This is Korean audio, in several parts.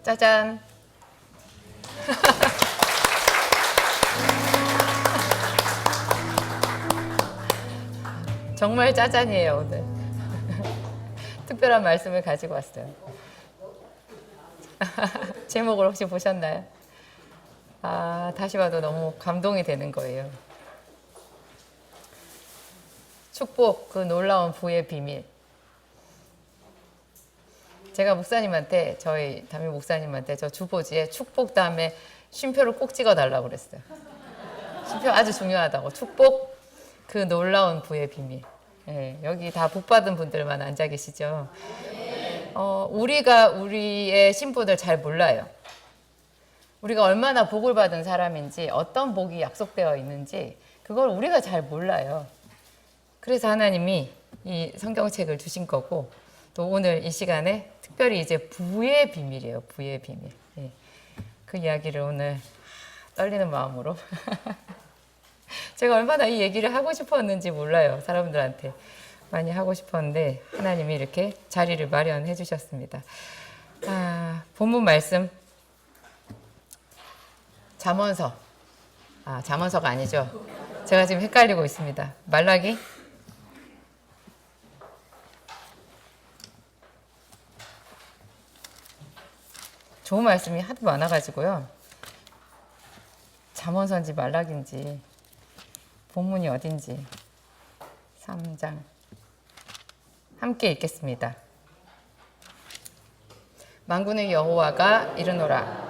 짜잔. 정말 짜잔이에요, 오늘. 특별한 말씀을 가지고 왔어요. 제목을 혹시 보셨나요? 아, 다시 봐도 너무 감동이 되는 거예요. 축복, 그 놀라운 부의 비밀. 제가 목사님한테, 저희 담임 목사님한테 저 주보지에 축복 다음에 쉼표를 꼭 찍어달라고 그랬어요. 쉼표 아주 중요하다고. 축복, 그 놀라운 부의 비밀. 예, 여기 다 복받은 분들만 앉아 계시죠. 우리가 우리의 신분을 잘 몰라요. 우리가 얼마나 복을 받은 사람인지, 어떤 복이 약속되어 있는지 그걸 우리가 잘 몰라요. 그래서 하나님이 이 성경책을 주신 거고, 또 오늘 이 시간에 특별히 이제 부의 비밀이에요. 부의 비밀. 예. 그 이야기를 오늘 떨리는 마음으로 제가 얼마나 이 얘기를 하고 싶었는지 몰라요. 사람들한테 많이 하고 싶었는데 하나님이 이렇게 자리를 마련해 주셨습니다. 본문 말씀 잠언서. 잠언서가 아니죠. 제가 지금 헷갈리고 있습니다. 말라기? 좋은 말씀이 하도 많아가지고요. 잠언서인지 말라기인지 본문이 어딘지 3장 함께 읽겠습니다. 만군의 여호와가 이르노라.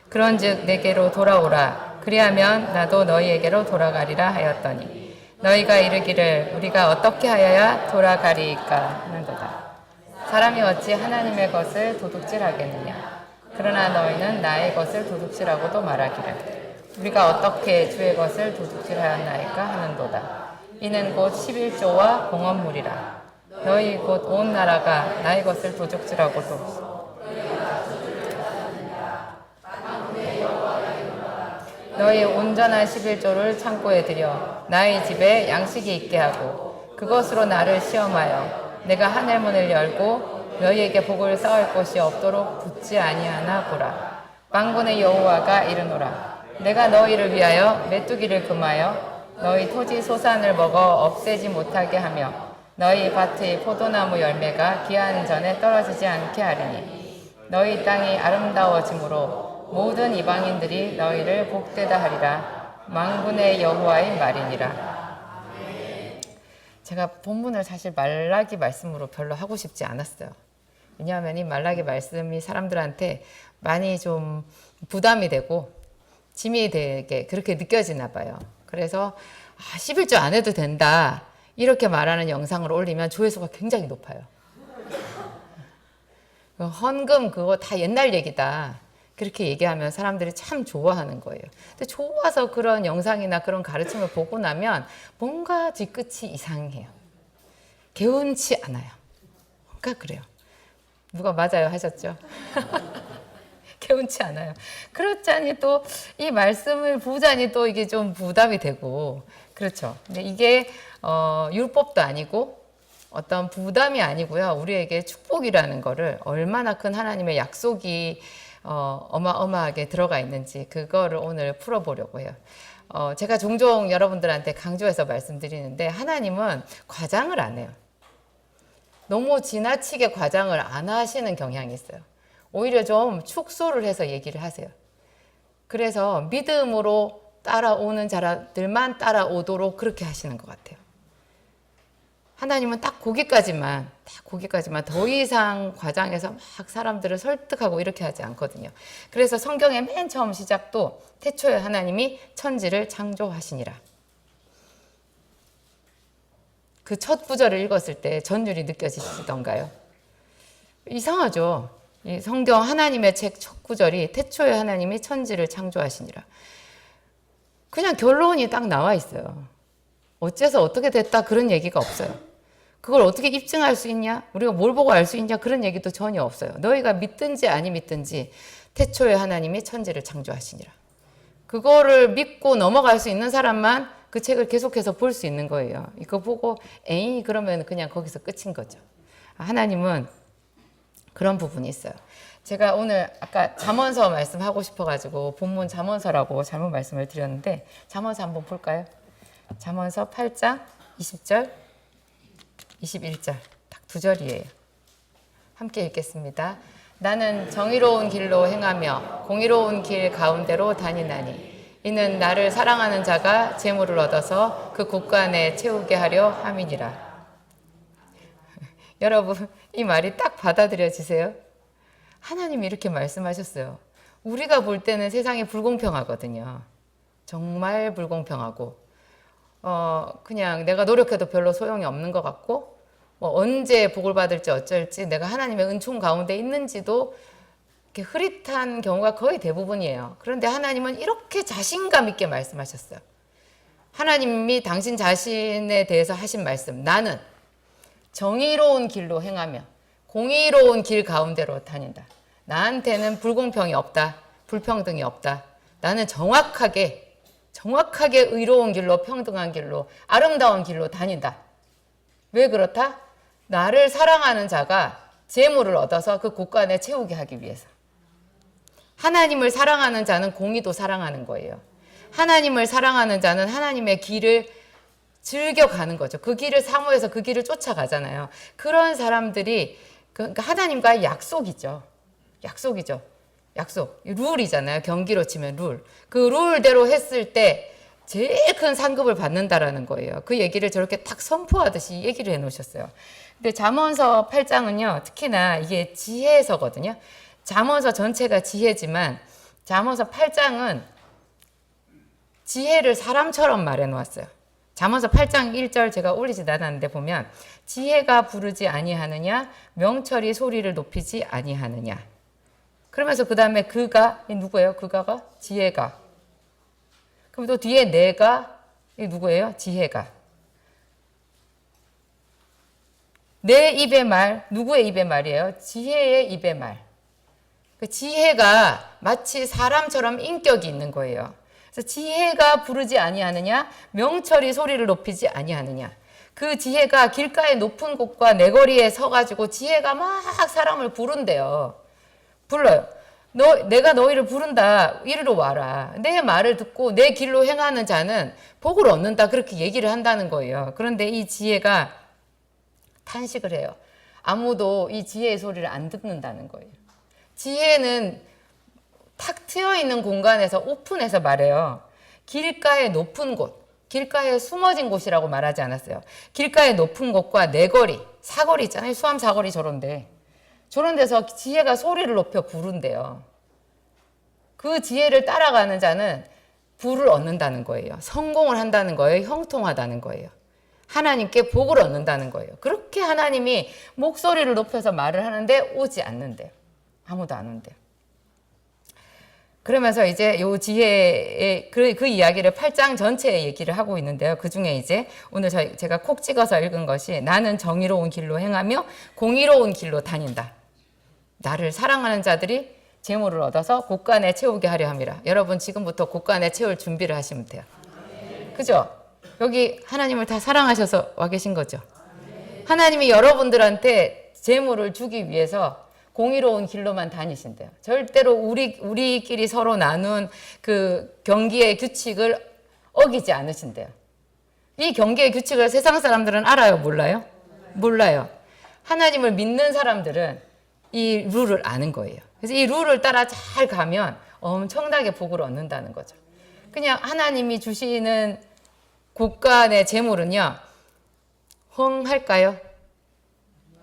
그런즉 내게로 돌아오라. 그리하면 나도 너희에게로 돌아가리라 하였더니 너희가 이르기를 우리가 어떻게 하여야 돌아가리이까 하는도다. 사람이 어찌 하나님의 것을 도둑질하겠느냐. 그러나 너희는 나의 것을 도둑질하고도 말하기를 우리가 어떻게 주의 것을 도둑질하였나이까 하는도다. 이는 곧 11조와 공헌물이라. 너희 곧 온 나라가 나의 것을 도둑질하고도 너희 온전한 11조를 창고에 들여 나의 집에 양식이 있게 하고 그것으로 나를 시험하여 내가 하늘문을 열고 너희에게 복을 쌓을 곳이 없도록 붙지 아니하나 보라. 만군의 여호와가 이르노라. 내가 너희를 위하여 메뚜기를 금하여 너희 토지 소산을 먹어 없애지 못하게 하며 너희 밭의 포도나무 열매가 기한 전에 떨어지지 않게 하리니 너희 땅이 아름다워지므로 모든 이방인들이 너희를 복되다 하리라. 만군의 여호와의 말이니라. 제가 본문을 사실 말라기 말씀으로 별로 하고 싶지 않았어요. 왜냐하면 이 말라기 말씀이 사람들한테 많이 좀 부담이 되고 짐이 되게 그렇게 느껴지나 봐요. 그래서 11조 안 해도 된다 이렇게 말하는 영상을 올리면 조회수가 굉장히 높아요. 헌금 그거 다 옛날 얘기다 그렇게 얘기하면 사람들이 참 좋아하는 거예요. 근데 좋아서 그런 영상이나 그런 가르침을 보고 나면 뭔가 뒤끝이 이상해요. 개운치 않아요. 뭔가 그래요. 누가 맞아요 하셨죠? 개운치 않아요. 그렇자니 또 이 말씀을 보자니 또 이게 좀 부담이 되고 그렇죠. 근데 이게 율법도 아니고 어떤 부담이 아니고요. 우리에게 축복이라는 거를 얼마나 큰 하나님의 약속이 어마어마하게 들어가 있는지 그거를 오늘 풀어보려고 해요. 제가 종종 여러분들한테 강조해서 말씀드리는데 하나님은 과장을 안 해요. 너무 지나치게 과장을 안 하시는 경향이 있어요. 오히려 좀 축소를 해서 얘기를 하세요. 그래서 믿음으로 따라오는 자들만 따라오도록 그렇게 하시는 것 같아요. 하나님은 딱 거기까지만 더 이상 과장해서 막 사람들을 설득하고 이렇게 하지 않거든요. 그래서 성경의 맨 처음 시작도 태초에 하나님이 천지를 창조하시니라. 그 첫 구절을 읽었을 때 전율이 느껴지시던가요? 이상하죠? 이 성경 하나님의 책 첫 구절이 태초에 하나님이 천지를 창조하시니라. 그냥 결론이 딱 나와 있어요. 어째서 어떻게 됐다 그런 얘기가 없어요. 그걸 어떻게 입증할 수 있냐? 우리가 뭘 보고 알 수 있냐? 그런 얘기도 전혀 없어요. 너희가 믿든지 아니 믿든지 태초에 하나님이 천지를 창조하시니라. 그거를 믿고 넘어갈 수 있는 사람만 그 책을 계속해서 볼 수 있는 거예요. 이거 보고 에이 그러면 그냥 거기서 끝인 거죠. 하나님은 그런 부분이 있어요. 제가 오늘 아까 잠언서 말씀하고 싶어가지고 본문 잠언서라고 잘못 말씀을 드렸는데 잠언서 한번 볼까요? 잠언서 8장 20절 21절 딱 두 절이에요. 함께 읽겠습니다. 나는 정의로운 길로 행하며 공의로운 길 가운데로 다니나니 이는 나를 사랑하는 자가 재물을 얻어서 그 국간에 채우게 하려 함이니라. 여러분 이 말이 딱 받아들여지세요? 하나님이 이렇게 말씀하셨어요. 우리가 볼 때는 세상이 불공평하거든요. 정말 불공평하고 그냥 내가 노력해도 별로 소용이 없는 것 같고 언제 복을 받을지 어쩔지 내가 하나님의 은총 가운데 있는지도 이렇게 흐릿한 경우가 거의 대부분이에요. 그런데 하나님은 이렇게 자신감 있게 말씀하셨어요. 하나님이 당신 자신에 대해서 하신 말씀, 나는 정의로운 길로 행하며 공의로운 길 가운데로 다닌다. 나한테는 불공평이 없다. 불평등이 없다. 나는 정확하게 의로운 길로, 평등한 길로, 아름다운 길로 다닌다. 왜 그렇다? 나를 사랑하는 자가 재물을 얻어서 그 곳간에 채우게 하기 위해서. 하나님을 사랑하는 자는 공의도 사랑하는 거예요. 하나님을 사랑하는 자는 하나님의 길을 즐겨가는 거죠. 그 길을 사모해서 그 길을 쫓아가잖아요. 그런 사람들이 그러니까 하나님과의 약속이죠. 약속. 룰이잖아요. 경기로 치면 룰. 그 룰대로 했을 때 제일 큰 상급을 받는다라는 거예요. 그 얘기를 저렇게 딱 선포하듯이 얘기를 해놓으셨어요. 근데 잠언서 8장은요. 특히나 이게 지혜서거든요. 잠언서 전체가 지혜지만 잠언서 8장은 지혜를 사람처럼 말해놓았어요. 잠언서 8장 1절 제가 올리지 않았는데 보면 지혜가 부르지 아니하느냐 명철이 소리를 높이지 아니하느냐. 그러면서 그 다음에 그가 누구예요? 그가가 지혜가. 그럼 또 뒤에 내가 누구예요? 지혜가. 내 입의 말 누구의 입의 말이에요? 지혜의 입의 말. 그 지혜가 마치 사람처럼 인격이 있는 거예요. 그래서 지혜가 부르지 아니하느냐 명철이 소리를 높이지 아니하느냐. 그 지혜가 길가의 높은 곳과 내거리에 서가지고 지혜가 막 사람을 부른대요. 불러요. 내가 너희를 부른다. 이리로 와라. 내 말을 듣고 내 길로 행하는 자는 복을 얻는다. 그렇게 얘기를 한다는 거예요. 그런데 이 지혜가 탄식을 해요. 아무도 이 지혜의 소리를 안 듣는다는 거예요. 지혜는 탁 트여있는 공간에서 오픈해서 말해요. 길가의 높은 곳, 길가에 숨어진 곳이라고 말하지 않았어요. 길가의 높은 곳과 내거리, 사거리 있잖아요. 수암 사거리 저런 데서 지혜가 소리를 높여 부른대요. 그 지혜를 따라가는 자는 부를 얻는다는 거예요. 성공을 한다는 거예요. 형통하다는 거예요. 하나님께 복을 얻는다는 거예요. 그렇게 하나님이 목소리를 높여서 말을 하는데 오지 않는데요. 아무도 안 온대요. 그러면서 이제 요 지혜의 그 이야기를 8장 전체의 얘기를 하고 있는데요. 그 중에 이제 오늘 제가 콕 찍어서 읽은 것이 나는 정의로운 길로 행하며 공의로운 길로 다닌다. 나를 사랑하는 자들이 재물을 얻어서 곳간에 채우게 하려 함이라. 여러분 지금부터 곳간에 채울 준비를 하시면 돼요. 그죠? 여기 하나님을 다 사랑하셔서 와 계신 거죠. 하나님이 여러분들한테 재물을 주기 위해서 공의로운 길로만 다니신대요. 절대로 우리끼리 서로 나눈 그 경기의 규칙을 어기지 않으신대요. 이 경기의 규칙을 세상 사람들은 알아요? 몰라요? 몰라요. 하나님을 믿는 사람들은 이 룰을 아는 거예요. 그래서 이 룰을 따라 잘 가면 엄청나게 복을 얻는다는 거죠. 그냥 하나님이 주시는 곳간의 재물은요. 헝할까요?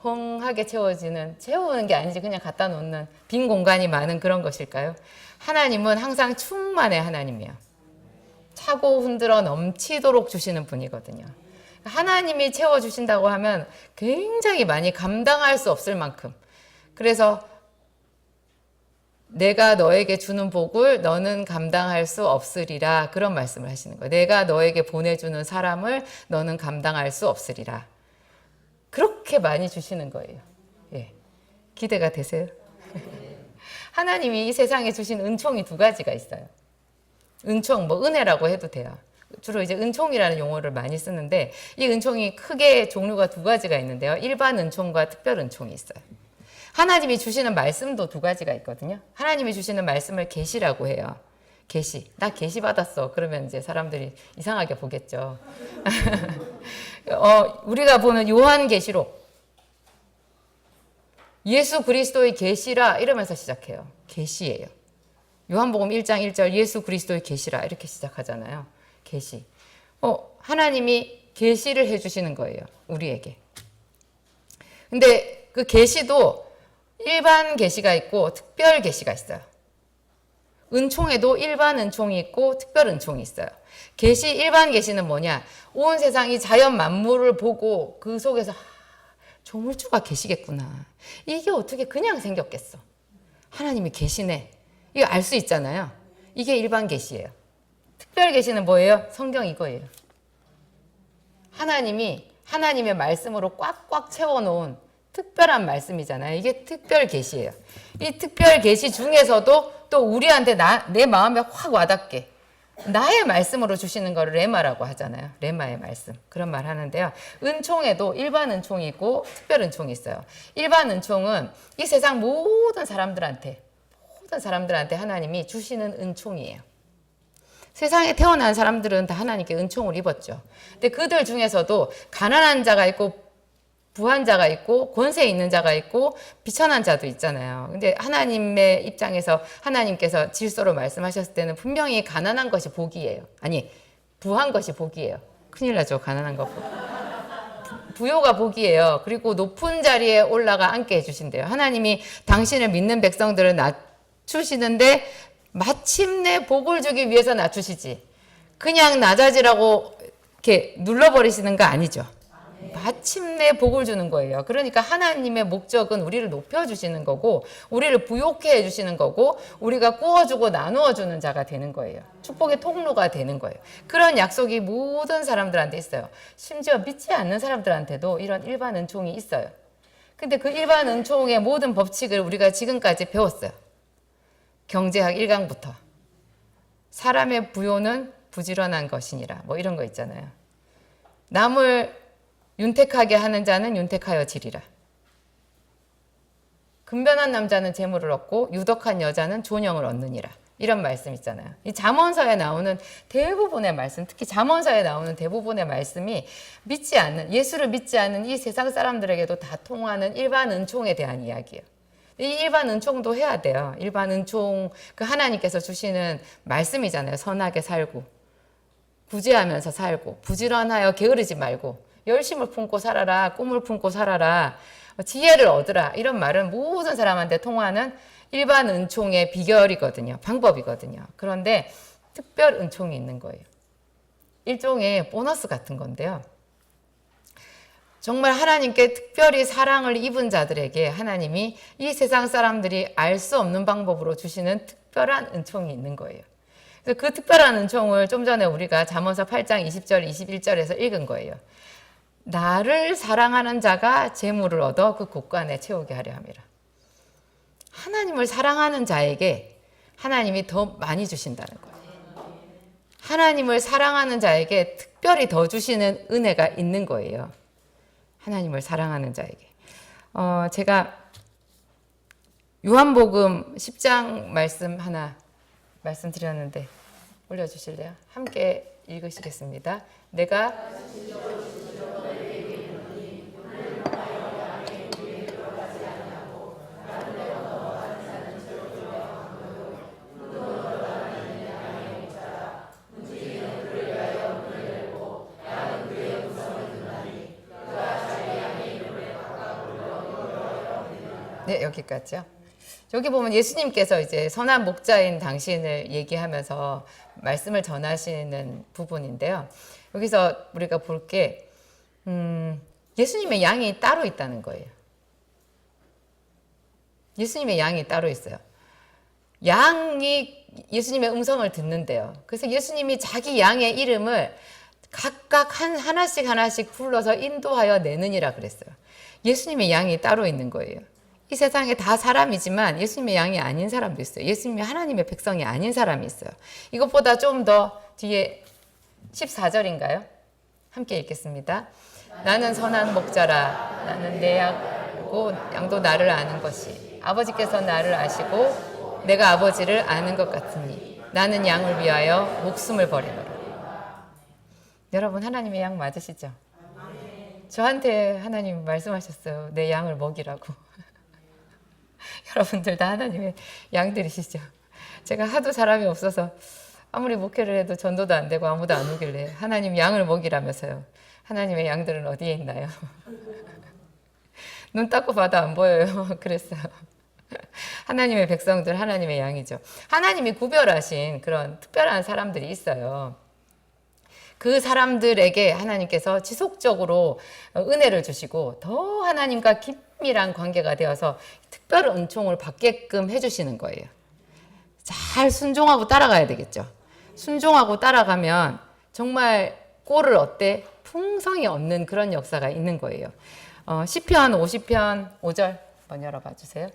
헝하게 채우는 게 아니지 그냥 갖다 놓는 빈 공간이 많은 그런 것일까요? 하나님은 항상 충만의 하나님이에요. 차고 흔들어 넘치도록 주시는 분이거든요. 하나님이 채워주신다고 하면 굉장히 많이 감당할 수 없을 만큼. 그래서 내가 너에게 주는 복을 너는 감당할 수 없으리라. 그런 말씀을 하시는 거예요. 내가 너에게 보내주는 사람을 너는 감당할 수 없으리라. 그렇게 많이 주시는 거예요. 예. 기대가 되세요? 하나님이 이 세상에 주신 은총이 두 가지가 있어요. 은총, 은혜라고 해도 돼요. 주로 이제 은총이라는 용어를 많이 쓰는데 이 은총이 크게 종류가 두 가지가 있는데요. 일반 은총과 특별 은총이 있어요. 하나님이 주시는 말씀도 두 가지가 있거든요. 하나님이 주시는 말씀을 계시라고 해요. 계시. 나 계시 받았어. 그러면 이제 사람들이 이상하게 보겠죠. 우리가 보는 요한계시록. 예수 그리스도의 계시라 이러면서 시작해요. 계시예요. 요한복음 1장 1절 예수 그리스도의 계시라 이렇게 시작하잖아요. 계시. 하나님이 계시를 해주시는 거예요. 우리에게. 근데 그 계시도 일반 계시가 있고 특별 계시가 있어요. 은총에도 일반 은총이 있고 특별 은총이 있어요. 계시 일반 계시는 뭐냐? 온 세상이 자연 만물을 보고 그 속에서 조물주가 계시겠구나. 이게 어떻게 그냥 생겼겠어? 하나님이 계시네. 이거 알 수 있잖아요. 이게 일반 계시예요. 특별 계시는 뭐예요? 성경 이거예요. 하나님의 말씀으로 꽉꽉 채워놓은 특별한 말씀이잖아요. 이게 특별 계시예요. 이 특별 계시 중에서도 또 우리한테 내 마음에 확 와닿게 나의 말씀으로 주시는 거를 레마라고 하잖아요. 레마의 말씀. 그런 말 하는데요. 은총에도 일반 은총이 있고 특별 은총이 있어요. 일반 은총은 이 세상 모든 사람들한테 하나님이 주시는 은총이에요. 세상에 태어난 사람들은 다 하나님께 은총을 입었죠. 근데 그들 중에서도 가난한 자가 있고 부한 자가 있고 권세 있는 자가 있고 비천한 자도 있잖아요. 근데 하나님의 입장에서 하나님께서 질서로 말씀하셨을 때는 분명히 가난한 것이 복이에요. 아니, 부한 것이 복이에요. 큰일 나죠. 가난한 거. 부요가 복이에요. 그리고 높은 자리에 올라가 앉게 해주신대요. 하나님이 당신을 믿는 백성들을 낮추시는데 마침내 복을 주기 위해서 낮추시지. 그냥 낮아지라고 이렇게 눌러버리시는 거 아니죠. 마침내 복을 주는 거예요. 그러니까 하나님의 목적은 우리를 높여주시는 거고 우리를 부욕해 해주시는 거고 우리가 구워주고 나누어주는 자가 되는 거예요. 축복의 통로가 되는 거예요. 그런 약속이 모든 사람들한테 있어요. 심지어 믿지 않는 사람들한테도 이런 일반 은총이 있어요. 근데 그 일반 은총의 모든 법칙을 우리가 지금까지 배웠어요. 경제학 1강부터 사람의 부요는 부지런한 것이니라 뭐 이런 거 있잖아요. 남을 윤택하게 하는 자는 윤택하여 지리라. 근변한 남자는 재물을 얻고 유덕한 여자는 존영을 얻느니라. 이런 말씀 있잖아요. 이 잠언서에 나오는 대부분의 말씀, 특히 잠언서에 나오는 대부분의 말씀이 예수를 믿지 않는 이 세상 사람들에게도 다 통하는 일반 은총에 대한 이야기예요. 이 일반 은총도 해야 돼요. 일반 은총, 그 하나님께서 주시는 말씀이잖아요. 선하게 살고, 구제하면서 살고, 부지런하여 게으르지 말고, 열심을 품고 살아라, 꿈을 품고 살아라, 지혜를 얻으라. 이런 말은 모든 사람한테 통하는 일반 은총의 비결이거든요. 방법이거든요. 그런데 특별 은총이 있는 거예요. 일종의 보너스 같은 건데요. 정말 하나님께 특별히 사랑을 입은 자들에게 하나님이 이 세상 사람들이 알 수 없는 방법으로 주시는 특별한 은총이 있는 거예요. 그래서 그 특별한 은총을 좀 전에 우리가 잠언서 8장 20절, 21절에서 읽은 거예요. 나를 사랑하는 자가 재물을 얻어 그 곳간에 채우게 하려 함이라. 하나님을 사랑하는 자에게 하나님이 더 많이 주신다는 거예요. 하나님을 사랑하는 자에게 특별히 더 주시는 은혜가 있는 거예요. 하나님을 사랑하는 자에게. 제가 요한복음 10장 말씀 하나 말씀드렸는데 올려주실래요? 함께 읽으시겠습니다. 내가 네, 여기까지요. 여기 보면 예수님께서 이제 선한 목자인 당신을 얘기하면서 말씀을 전하시는 부분인데요. 여기서 우리가 볼 게 예수님의 양이 따로 있다는 거예요. 예수님의 양이 따로 있어요. 양이 예수님의 음성을 듣는데요. 그래서 예수님이 자기 양의 이름을 각각 하나씩 불러서 인도하여 내느니라 그랬어요. 예수님의 양이 따로 있는 거예요. 이 세상에 다 사람이지만 예수님의 양이 아닌 사람도 있어요. 예수님이 하나님의 백성이 아닌 사람이 있어요. 이것보다 좀 더 뒤에 14절인가요? 함께 읽겠습니다. 나는 선한 목자라. 나는 내 양고 양도 나를 아는 것이 아버지께서 나를 아시고 내가 아버지를 아는 것 같으니 나는 양을 위하여 목숨을 버리노라. 여러분 하나님의 양 맞으시죠? 저한테 하나님 말씀하셨어요. 내 양을 먹이라고. 여러분들 다 하나님의 양들이시죠? 제가 하도 사람이 없어서 아무리 목회를 해도 전도도 안 되고 아무도 안 오길래 하나님 양을 먹이라면서요. 하나님의 양들은 어디에 있나요? 눈 닦고 봐도 안 보여요. 그랬어요. 하나님의 백성들, 하나님의 양이죠. 하나님이 구별하신 그런 특별한 사람들이 있어요. 그 사람들에게 하나님께서 지속적으로 은혜를 주시고 더 하나님과 긴밀한 관계가 되어서 특별한 은총을 받게끔 해주시는 거예요. 잘 순종하고 따라가야 되겠죠. 순종하고 따라가면 정말 꼴을 얻되 풍성이 얻는 그런 역사가 있는 거예요. 시편 50편 5절 한번 열어봐 주세요.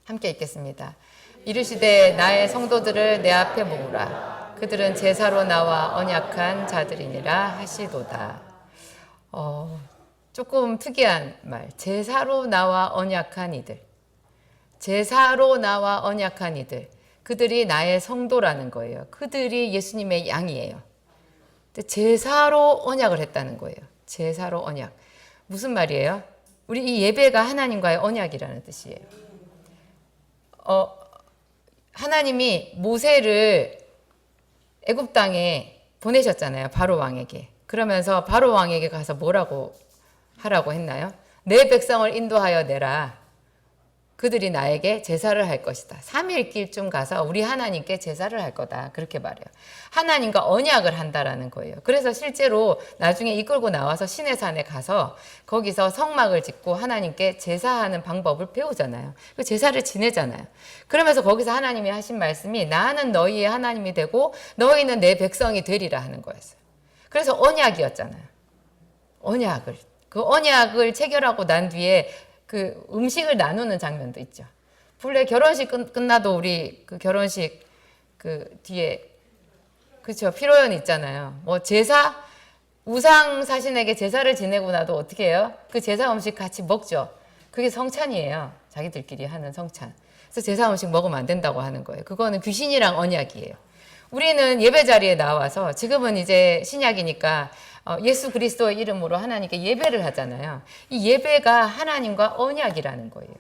함께 읽겠습니다. 이르시되 나의 성도들을 내 앞에 모으라. 그들은 제사로 나와 언약한 자들이니라 하시도다. 조금 특이한 말. 제사로 나와 언약한 이들. 제사로 나와 언약한 이들. 그들이 나의 성도라는 거예요. 그들이 예수님의 양이에요. 제사로 언약을 했다는 거예요. 제사로 언약. 무슨 말이에요? 우리 이 예배가 하나님과의 언약이라는 뜻이에요. 하나님이 모세를 애굽 땅에 보내셨잖아요. 바로 왕에게. 그러면서 바로 왕에게 가서 뭐라고 하라고 했나요? 내 백성을 인도하여 내라. 그들이 나에게 제사를 할 것이다. 3일 길쯤 가서 우리 하나님께 제사를 할 거다. 그렇게 말해요. 하나님과 언약을 한다라는 거예요. 그래서 실제로 나중에 이끌고 나와서 시내산에 가서 거기서 성막을 짓고 하나님께 제사하는 방법을 배우잖아요. 그 제사를 지내잖아요. 그러면서 거기서 하나님이 하신 말씀이 나는 너희의 하나님이 되고 너희는 내 백성이 되리라 하는 거였어요. 그래서 언약이었잖아요. 언약을. 그 언약을 체결하고 난 뒤에 그 음식을 나누는 장면도 있죠. 본래 결혼식 끝나도 우리 그 결혼식 그 뒤에 그렇죠. 피로연 있잖아요. 뭐 제사 우상 사신에게 제사를 지내고 나도 어떻게 해요? 그 제사 음식 같이 먹죠. 그게 성찬이에요. 자기들끼리 하는 성찬. 그래서 제사 음식 먹으면 안 된다고 하는 거예요. 그거는 귀신이랑 언약이에요. 우리는 예배 자리에 나와서 지금은 이제 신약이니까 예수 그리스도의 이름으로 하나님께 예배를 하잖아요. 이 예배가 하나님과 언약이라는 거예요.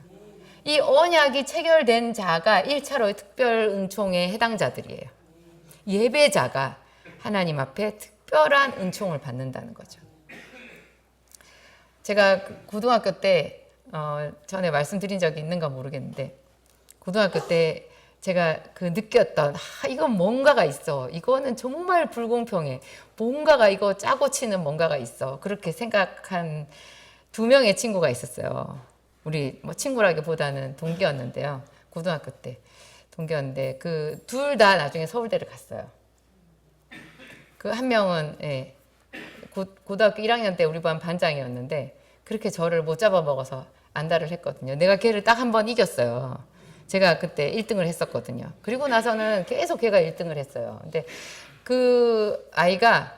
이 언약이 체결된 자가 1차로의 특별 은총에 해당자들이에요. 예배자가 하나님 앞에 특별한 은총을 받는다는 거죠. 제가 고등학교 때 전에 말씀드린 적이 있는가 모르겠는데 고등학교 때 제가 그 느꼈던 이건 뭔가가 있어. 이거는 정말 불공평해. 뭔가가 이거 짜고 치는 뭔가가 있어. 그렇게 생각한 2명의 친구가 있었어요. 우리 뭐 친구라기보다는 동기였는데요. 고등학교 때 동기였는데 그 둘 다 나중에 서울대를 갔어요. 그 한 명은 고등학교 1학년 때 우리 반 반장이었는데 그렇게 저를 못 잡아먹어서 안달을 했거든요. 내가 걔를 딱 한 번 이겼어요. 제가 그때 1등을 했었거든요. 그리고 나서는 계속 걔가 1등을 했어요. 근데 그 아이가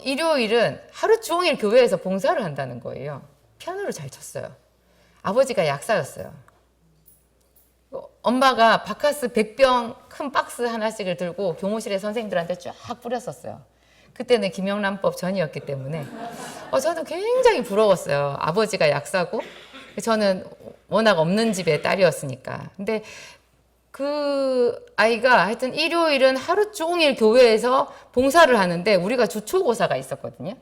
일요일은 하루 종일 교회에서 봉사를 한다는 거예요. 피아노를 잘 쳤어요. 아버지가 약사였어요. 엄마가 바카스 100병 큰 박스 하나씩을 들고 교무실에 선생님들한테 쫙 뿌렸었어요. 그때는 김영란법 전이었기 때문에 저는 굉장히 부러웠어요. 아버지가 약사고 저는 워낙 없는 집의 딸이었으니까. 근데 그 아이가 하여튼 일요일은 하루 종일 교회에서 봉사를 하는데 우리가 주초고사가 있었거든요.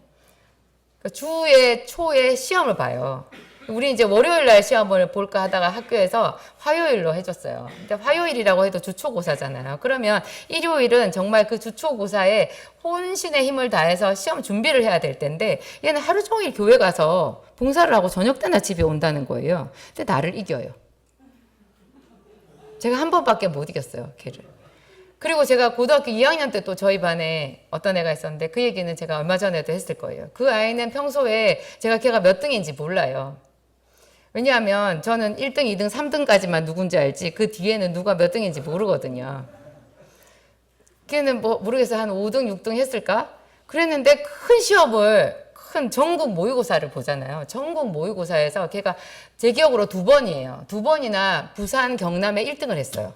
주에 초에 시험을 봐요. 우리 이제 월요일 날 시험을 볼까 하다가 학교에서 화요일로 해줬어요. 근데 화요일이라고 해도 주초고사잖아요. 그러면 일요일은 정말 그 주초고사에 혼신의 힘을 다해서 시험 준비를 해야 될 텐데 얘는 하루 종일 교회 가서 봉사를 하고 저녁 때나 집에 온다는 거예요. 근데 나를 이겨요. 제가 한 번밖에 못 이겼어요, 걔를. 그리고 제가 고등학교 2학년 때 또 저희 반에 어떤 애가 있었는데 그 얘기는 제가 얼마 전에도 했을 거예요. 그 아이는 평소에 제가 걔가 몇 등인지 몰라요. 왜냐하면 저는 1등, 2등, 3등까지만 누군지 알지 그 뒤에는 누가 몇 등인지 모르거든요. 걔는 뭐 모르겠어요. 한 5등, 6등 했을까? 그랬는데 큰 시험을, 큰 전국 모의고사를 보잖아요. 전국 모의고사에서 걔가 제 기억으로 2번이에요. 2번이나 부산, 경남에 1등을 했어요.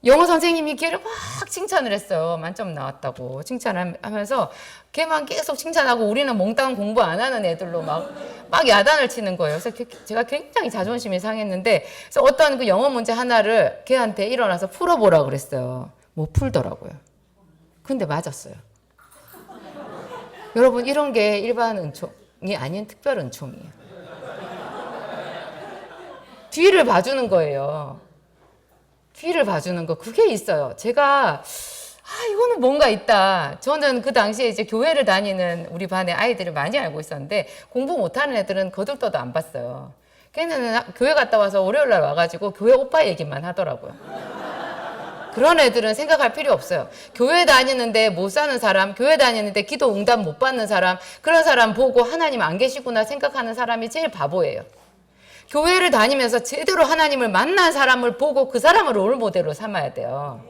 영어 선생님이 걔를 막 칭찬을 했어요. 만점 나왔다고 칭찬하면서 걔만 계속 칭찬하고 우리는 몽땅 공부 안 하는 애들로 막 야단을 치는 거예요. 그래서 제가 굉장히 자존심이 상했는데, 그래서 어떤 그 영어 문제 하나를 걔한테 일어나서 풀어보라 그랬어요. 못 풀더라고요. 근데 맞았어요. 여러분, 이런 게 일반 은총이 아닌 특별 은총이에요. 뒤를 봐주는 거예요. 뒤를 봐주는 거, 그게 있어요. 제가 이거는 뭔가 있다. 저는 그 당시에 이제 교회를 다니는 우리 반의 아이들을 많이 알고 있었는데, 공부 못하는 애들은 거들떠도 안 봤어요. 걔는 교회 갔다 와서 월요일 날 와가지고 교회 오빠 얘기만 하더라고요. 그런 애들은 생각할 필요 없어요. 교회 다니는데 못 사는 사람, 교회 다니는데 기도 응답 못 받는 사람, 그런 사람 보고 하나님 안 계시구나 생각하는 사람이 제일 바보예요. 교회를 다니면서 제대로 하나님을 만난 사람을 보고 그 사람을 롤모델로 삼아야 돼요.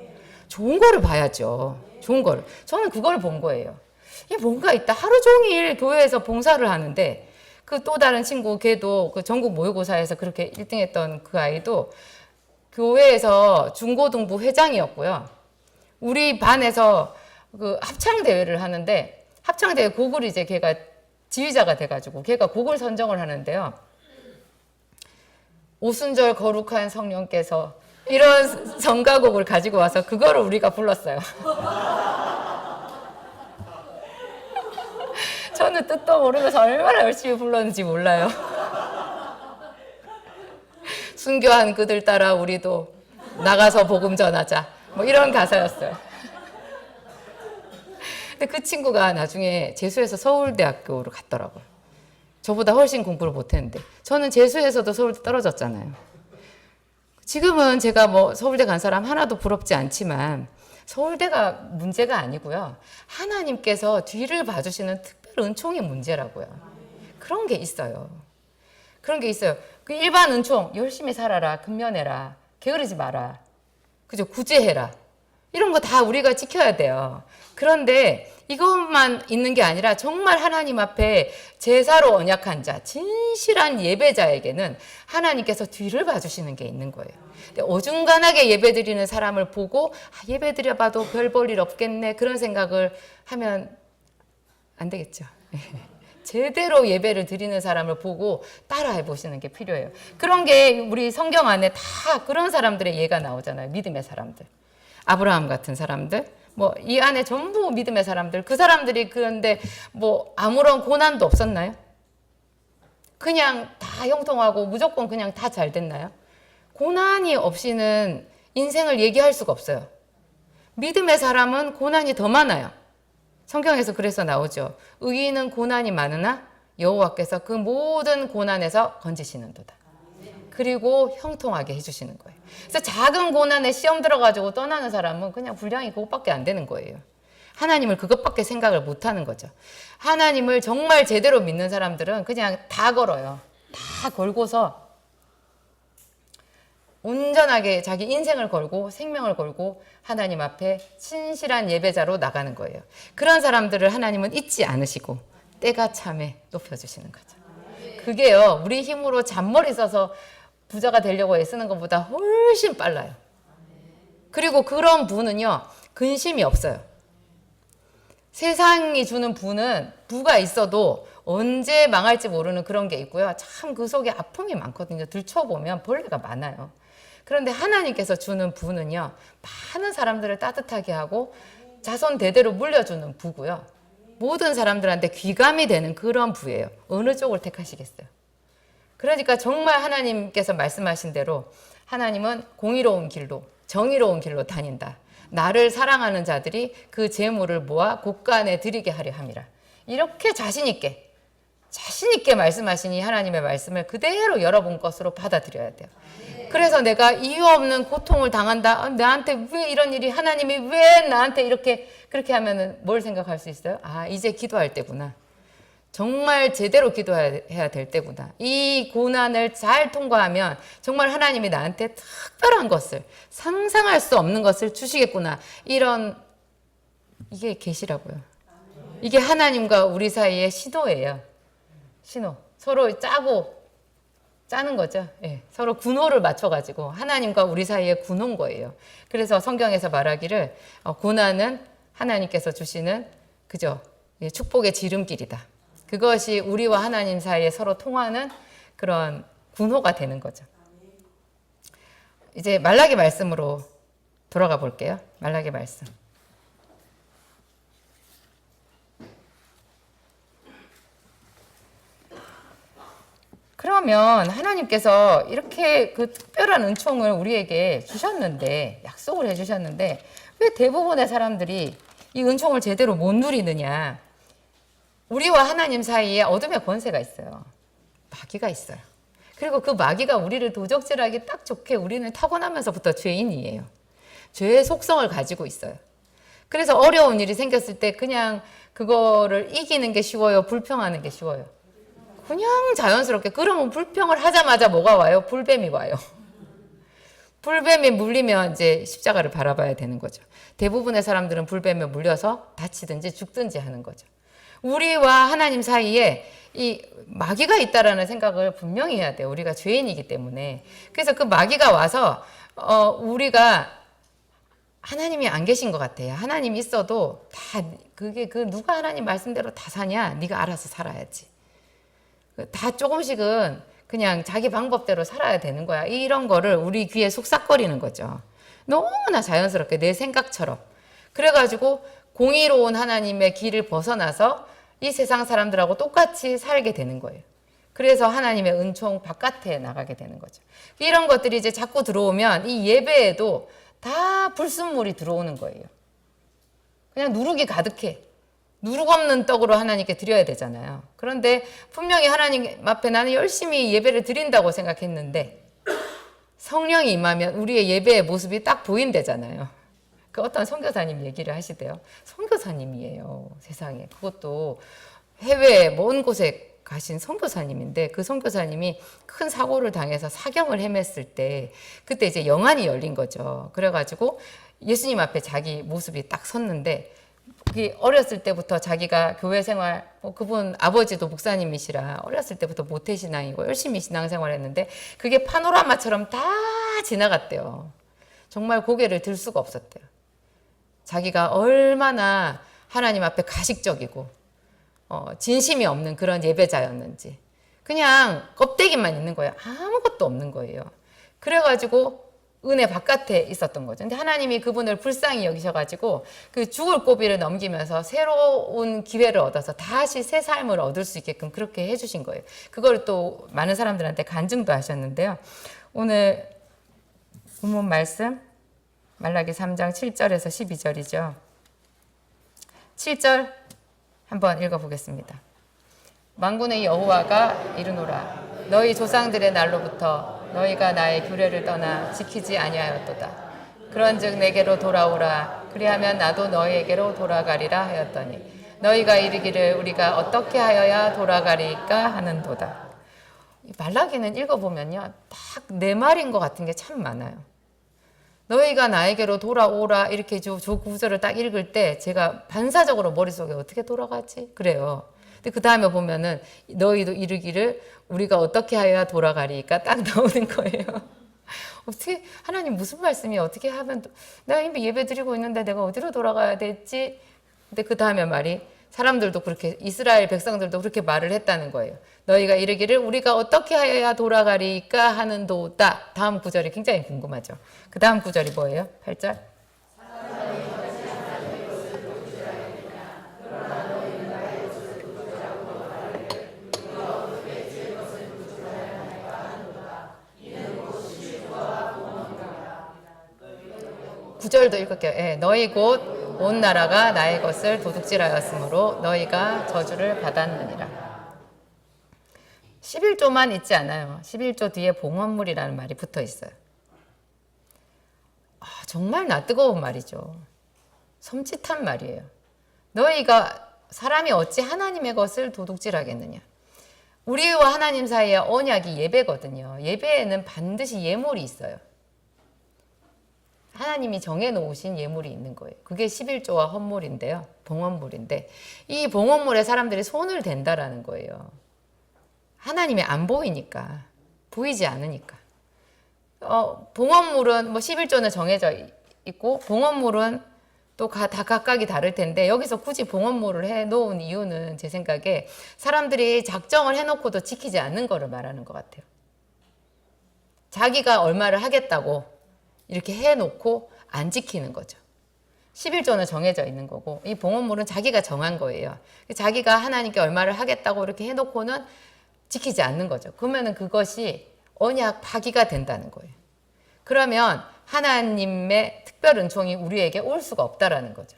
좋은 거를 봐야죠. 좋은 거를. 저는 그걸 본 거예요. 이게 뭔가 있다. 하루 종일 교회에서 봉사를 하는데, 그 또 다른 친구, 걔도 그 전국 모의고사에서 그렇게 1등 했던 그 아이도 교회에서 중고등부 회장이었고요. 우리 반에서 그 합창대회를 하는데, 합창대회 곡을 이제 걔가 지휘자가 돼가지고 걔가 곡을 선정을 하는데요. 오순절 거룩한 성령께서, 이런 성가곡을 가지고 와서 그거를 우리가 불렀어요. 저는 뜻도 모르면서 얼마나 열심히 불렀는지 몰라요. 순교한 그들 따라 우리도 나가서 복음 전하자, 뭐 이런 가사였어요. 근데 그 친구가 나중에 재수해서 서울대학교로 갔더라고요. 저보다 훨씬 공부를 못했는데, 저는 재수에서도 서울대 떨어졌잖아요. 지금은 제가 뭐 서울대 간 사람 하나도 부럽지 않지만 서울대가 문제가 아니고요. 하나님께서 뒤를 봐주시는 특별 은총이 문제라고요. 그런 게 있어요. 그런 게 있어요. 그 일반 은총, 열심히 살아라, 근면해라, 게으르지 마라, 그죠? 구제해라. 이런 거 다 우리가 지켜야 돼요. 그런데 이것만 있는 게 아니라 정말 하나님 앞에 제사로 언약한 자, 진실한 예배자에게는 하나님께서 뒤를 봐주시는 게 있는 거예요. 어중간하게 예배드리는 사람을 보고 예배드려봐도 별 볼 일 없겠네, 그런 생각을 하면 안 되겠죠. 제대로 예배를 드리는 사람을 보고 따라해 보시는 게 필요해요. 그런 게 우리 성경 안에 다 그런 사람들의 예가 나오잖아요. 믿음의 사람들. 아브라함 같은 사람들, 뭐 이 안에 전부 믿음의 사람들, 그 사람들이 그런데 뭐 아무런 고난도 없었나요? 그냥 다 형통하고 무조건 그냥 다 잘 됐나요? 고난이 없이는 인생을 얘기할 수가 없어요. 믿음의 사람은 고난이 더 많아요. 성경에서 그래서 나오죠. 의인은 고난이 많으나 여호와께서 그 모든 고난에서 건지시는도다. 그리고 형통하게 해주시는 거예요. 그래서 작은 고난에 시험 들어가지고 떠나는 사람은 그냥 분량이 그것밖에 안 되는 거예요. 하나님을 그것밖에 생각을 못 하는 거죠. 하나님을 정말 제대로 믿는 사람들은 그냥 다 걸어요. 다 걸고서 온전하게 자기 인생을 걸고 생명을 걸고 하나님 앞에 신실한 예배자로 나가는 거예요. 그런 사람들을 하나님은 잊지 않으시고 때가 참에 높여주시는 거죠. 그게요, 우리 힘으로 잔머리 써서 부자가 되려고 애쓰는 것보다 훨씬 빨라요. 그리고 그런 부는요, 근심이 없어요. 세상이 주는 부는 부가 있어도 언제 망할지 모르는 그런 게 있고요. 참 그 속에 아픔이 많거든요. 들춰보면 벌레가 많아요. 그런데 하나님께서 주는 부는요, 많은 사람들을 따뜻하게 하고 자손 대대로 물려주는 부고요. 모든 사람들한테 귀감이 되는 그런 부예요. 어느 쪽을 택하시겠어요? 그러니까 정말 하나님께서 말씀하신 대로 하나님은 공의로운 길로, 정의로운 길로 다닌다. 나를 사랑하는 자들이 그 재물을 모아 곳간에 드리게 하려 함이라. 이렇게 자신 있게 말씀하시니 하나님의 말씀을 그대로 여러분 것으로 받아들여야 돼요. 그래서 내가 이유 없는 고통을 당한다. 나한테 왜 이런 일이, 하나님이 왜 나한테 이렇게 그렇게 하면은 뭘 생각할 수 있어요? 아, 이제 기도할 때구나. 정말 제대로 기도해야 될 때구나. 이 고난을 잘 통과하면 정말 하나님이 나한테 특별한 것을, 상상할 수 없는 것을 주시겠구나. 이게 계시라고요. 이게 하나님과 우리 사이의 신호예요. 신호. 서로 짜는 거죠. 예, 서로 군호를 맞춰가지고 하나님과 우리 사이의 군호인 거예요. 그래서 성경에서 말하기를 고난은 하나님께서 주시는 축복의 지름길이다. 그것이 우리와 하나님 사이에 서로 통하는 그런 군호가 되는 거죠. 이제 말라기 말씀으로 돌아가 볼게요. 말라기 말씀. 그러면 하나님께서 이렇게 그 특별한 은총을 우리에게 주셨는데, 약속을 해주셨는데, 왜 대부분의 사람들이 이 은총을 제대로 못 누리느냐? 우리와 하나님 사이에 어둠의 권세가 있어요. 마귀가 있어요. 그리고 그 마귀가 우리를 도적질하기 딱 좋게 우리는 타고나면서부터 죄인이에요. 죄의 속성을 가지고 있어요. 그래서 어려운 일이 생겼을 때 그냥 그거를 이기는 게 쉬워요? 불평하는 게 쉬워요? 그냥 자연스럽게. 그러면 불평을 하자마자 뭐가 와요? 불뱀이 와요. 불뱀이 물리면 이제 십자가를 바라봐야 되는 거죠. 대부분의 사람들은 불뱀에 물려서 다치든지 죽든지 하는 거죠. 우리와 하나님 사이에 이 마귀가 있다라는 생각을 분명히 해야 돼요. 우리가 죄인이기 때문에. 그래서 그 마귀가 와서 우리가 하나님이 안 계신 것 같아요. 하나님 있어도 다 누가 하나님 말씀대로 다 사냐? 네가 알아서 살아야지. 다 조금씩은 그냥 자기 방법대로 살아야 되는 거야. 이런 거를 우리 귀에 속삭거리는 거죠. 너무나 자연스럽게 내 생각처럼. 그래가지고 공의로운 하나님의 길을 벗어나서 이 세상 사람들하고 똑같이 살게 되는 거예요. 그래서 하나님의 은총 바깥에 나가게 되는 거죠. 이런 것들이 이제 자꾸 들어오면 이 예배에도 다 불순물이 들어오는 거예요. 그냥 누룩이 가득해. 누룩 없는 떡으로 하나님께 드려야 되잖아요. 그런데 분명히 하나님 앞에 나는 열심히 예배를 드린다고 생각했는데 성령이 임하면 우리의 예배의 모습이 딱 보인대잖아요. 그 어떤 선교사님 얘기를 하시대요. 선교사님이에요, 세상에. 그것도 해외 먼 곳에 가신 선교사님인데 그 선교사님이 큰 사고를 당해서 사경을 헤맸을 때 그때 이제 영안이 열린 거죠. 그래가지고 예수님 앞에 자기 모습이 딱 섰는데 그게 어렸을 때부터 자기가 교회 생활, 그분 아버지도 목사님이시라 어렸을 때부터 모태신앙이고 열심히 신앙생활 했는데 그게 파노라마처럼 다 지나갔대요. 정말 고개를 들 수가 없었대요. 자기가 얼마나 하나님 앞에 가식적이고 진심이 없는 그런 예배자였는지 그냥 껍데기만 있는 거예요. 아무것도 없는 거예요. 그래가지고 은혜 바깥에 있었던 거죠. 근데 하나님이 그분을 불쌍히 여기셔가지고 그 죽을 고비를 넘기면서 새로운 기회를 얻어서 다시 새 삶을 얻을 수 있게끔 그렇게 해주신 거예요. 그걸 또 많은 사람들한테 간증도 하셨는데요. 오늘 본문 말씀 말라기 3장 7절에서 12절이죠. 7절 한번 읽어보겠습니다. 만군의 여호와가 이르노라 너희 조상들의 날로부터 너희가 나의 규례를 떠나 지키지 아니하였도다. 그런즉 내게로 돌아오라 그리하면 나도 너희에게로 돌아가리라 하였더니 너희가 이르기를 우리가 어떻게 하여야 돌아가리까 하는도다. 말라기는 읽어보면요 딱 내 말인 것 같은 게 참 많아요. 너희가 나에게로 돌아오라 이렇게 저 구절을 딱 읽을 때 제가 반사적으로 머릿속에 어떻게 돌아가지? 그래요. 근데 그 다음에 보면은 너희도 이르기를 우리가 어떻게 하여야 돌아가리까 딱 나오는 거예요. 어떻게 하나님 무슨 말씀이 어떻게 하면 내가 이미 예배 드리고 있는데 내가 어디로 돌아가야 될지. 근데 그 다음에 말이 사람들도 그렇게 이스라엘 백성들도 그렇게 말을 했다는 거예요. 너희가 이르기를 우리가 어떻게 하여야 돌아가리까 하는도다. 다음 구절이 굉장히 궁금하죠. 그 다음 구절이 뭐예요? 8절. 구절도 읽을게요. 예, 너희 곧 온 나라가 나의 것을 도둑질하였으므로 너희가 저주를 받았느니라. 11조만 있지 않아요. 11조 뒤에 봉헌물이라는 말이 붙어 있어요. 정말 낯뜨거운 말이죠. 섬찟한 말이에요. 너희가 사람이 어찌 하나님의 것을 도둑질하겠느냐. 우리와 하나님 사이에 언약이 예배거든요. 예배에는 반드시 예물이 있어요. 하나님이 정해놓으신 예물이 있는 거예요. 그게 11조와 헌물인데요. 봉헌물인데 이 봉헌물에 사람들이 손을 댄다라는 거예요. 하나님이 안 보이니까, 보이지 않으니까. 봉헌물은 뭐 11조는 정해져 있고 봉헌물은 또 다 각각이 다를 텐데 여기서 굳이 봉헌물을 해놓은 이유는 제 생각에 사람들이 작정을 해놓고도 지키지 않는 거를 말하는 것 같아요. 자기가 얼마를 하겠다고 이렇게 해놓고 안 지키는 거죠. 11조는 정해져 있는 거고 이 봉헌물은 자기가 정한 거예요. 자기가 하나님께 얼마를 하겠다고 이렇게 해놓고는 지키지 않는 거죠. 그러면은 그것이 언약 파기가 된다는 거예요. 그러면 하나님의 특별 은총이 우리에게 올 수가 없다라는 거죠.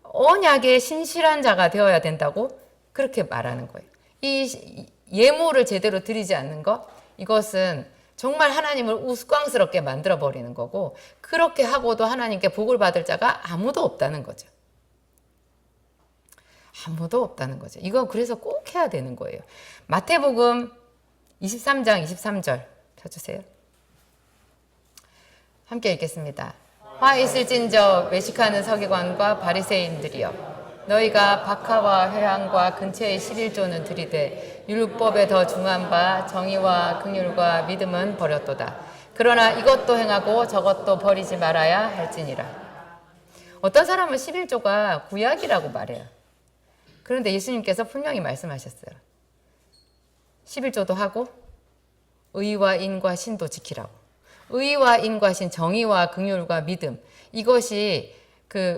언약의 신실한 자가 되어야 된다고 그렇게 말하는 거예요. 이 예물을 제대로 드리지 않는 것, 이것은 정말 하나님을 우스꽝스럽게 만들어 버리는 거고 그렇게 하고도 하나님께 복을 받을 자가 아무도 없다는 거죠. 아무도 없다는 거죠. 이거 그래서 꼭 해야 되는 거예요. 마태복음 23장 23절 펴주세요. 함께 읽겠습니다. 화 있을진저 외식하는 서기관과 바리새인들이여 너희가 박하와 회향과 근처의 11조는 들이되 율법에 더 중한 바 정의와 긍휼과 믿음은 버렸도다. 그러나 이것도 행하고 저것도 버리지 말아야 할지니라. 어떤 사람은 11조가 구약이라고 말해요. 그런데 예수님께서 분명히 말씀하셨어요. 11조도 하고 의와 인과 신도 지키라고. 의와 인과 신, 정의와 긍휼과 믿음, 이것이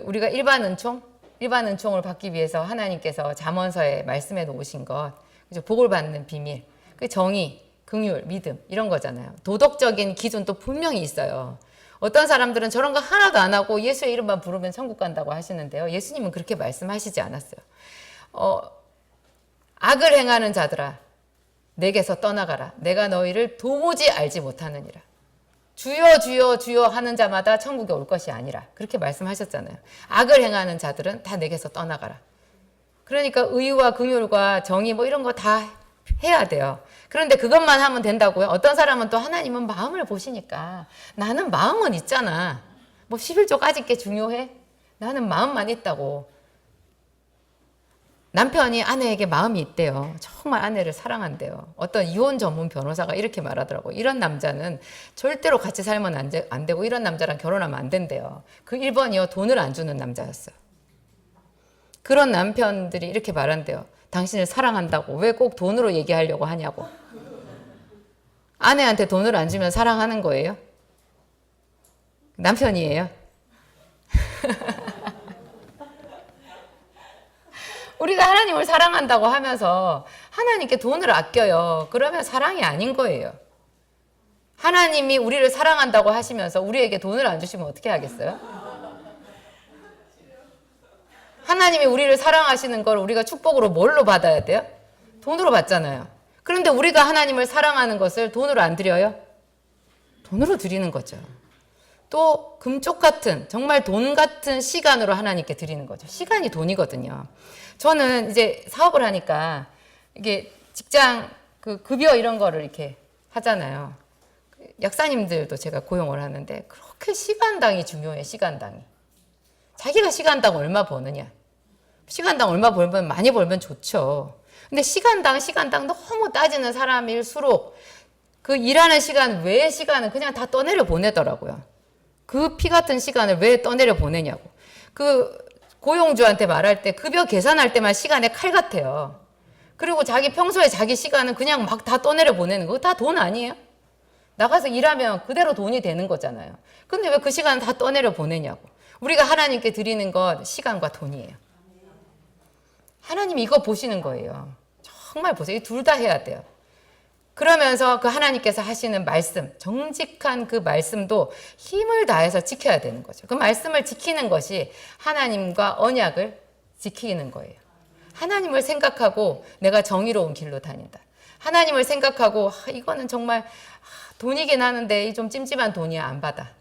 우리가 일반 은총을 받기 위해서 하나님께서 잠언서에 말씀해 놓으신 것, 그죠? 복을 받는 비밀, 그 정의, 긍휼, 믿음 이런 거잖아요. 도덕적인 기준도 분명히 있어요. 어떤 사람들은 저런 거 하나도 안 하고 예수의 이름만 부르면 천국 간다고 하시는데요. 예수님은 그렇게 말씀하시지 않았어요. 악을 행하는 자들아 내게서 떠나가라. 내가 너희를 도무지 알지 못하느니라. 주여 주여 주여 하는 자마다 천국에 올 것이 아니라 그렇게 말씀하셨잖아요. 악을 행하는 자들은 다 내게서 떠나가라. 그러니까 의와 긍휼과 정의 뭐 이런 거 다 해야 돼요. 그런데 그것만 하면 된다고요? 어떤 사람은 또 하나님은 마음을 보시니까 나는 마음은 있잖아. 뭐 11조까지 게 중요해? 나는 마음만 있다고. 남편이 아내에게 마음이 있대요. 정말 아내를 사랑한대요. 어떤 이혼 전문 변호사가 이렇게 말하더라고요. 이런 남자는 절대로 같이 살면 안 되고 이런 남자랑 결혼하면 안 된대요. 그 1번이요. 돈을 안 주는 남자였어요. 그런 남편들이 이렇게 말한대요. 당신을 사랑한다고 왜 꼭 돈으로 얘기하려고 하냐고. 아내한테 돈을 안 주면 사랑하는 거예요? 남편이에요? 우리가 하나님을 사랑한다고 하면서 하나님께 돈을 아껴요. 그러면 사랑이 아닌 거예요. 하나님이 우리를 사랑한다고 하시면서 우리에게 돈을 안 주시면 어떻게 하겠어요? 하나님이 우리를 사랑하시는 걸 우리가 축복으로 뭘로 받아야 돼요? 돈으로 받잖아요. 그런데 우리가 하나님을 사랑하는 것을 돈으로 안 드려요? 돈으로 드리는 거죠. 또 금쪽 같은 정말 돈 같은 시간으로 하나님께 드리는 거죠. 시간이 돈이거든요. 저는 이제 사업을 하니까 이게 직장 급여 이런 거를 이렇게 하잖아요. 약사님들도 제가 고용을 하는데 그렇게 시간당이 중요해. 시간당이. 자기가 시간당 얼마 버느냐. 시간당 얼마 벌면 많이 벌면 좋죠. 근데 시간당 너무 따지는 사람일수록 그 일하는 시간 외의 시간은 그냥 다 떠내려 보내더라고요. 그 피 같은 시간을 왜 떠내려 보내냐고. 그 고용주한테 말할 때 급여 계산할 때만 시간에 칼 같아요. 그리고 자기 평소에 자기 시간은 그냥 막 다 떠내려 보내는 거 다 돈 아니에요? 나가서 일하면 그대로 돈이 되는 거잖아요. 근데 왜 그 시간을 다 떠내려 보내냐고. 우리가 하나님께 드리는 것 시간과 돈이에요. 하나님이 이거 보시는 거예요. 정말 보세요. 이 둘 다 해야 돼요. 그러면서 그 하나님께서 하시는 말씀, 정직한 그 말씀도 힘을 다해서 지켜야 되는 거죠. 그 말씀을 지키는 것이 하나님과 언약을 지키는 거예요. 하나님을 생각하고 내가 정의로운 길로 다닌다. 하나님을 생각하고 이거는 정말 돈이긴 하는데 좀 찜찜한 돈이야 안 받아.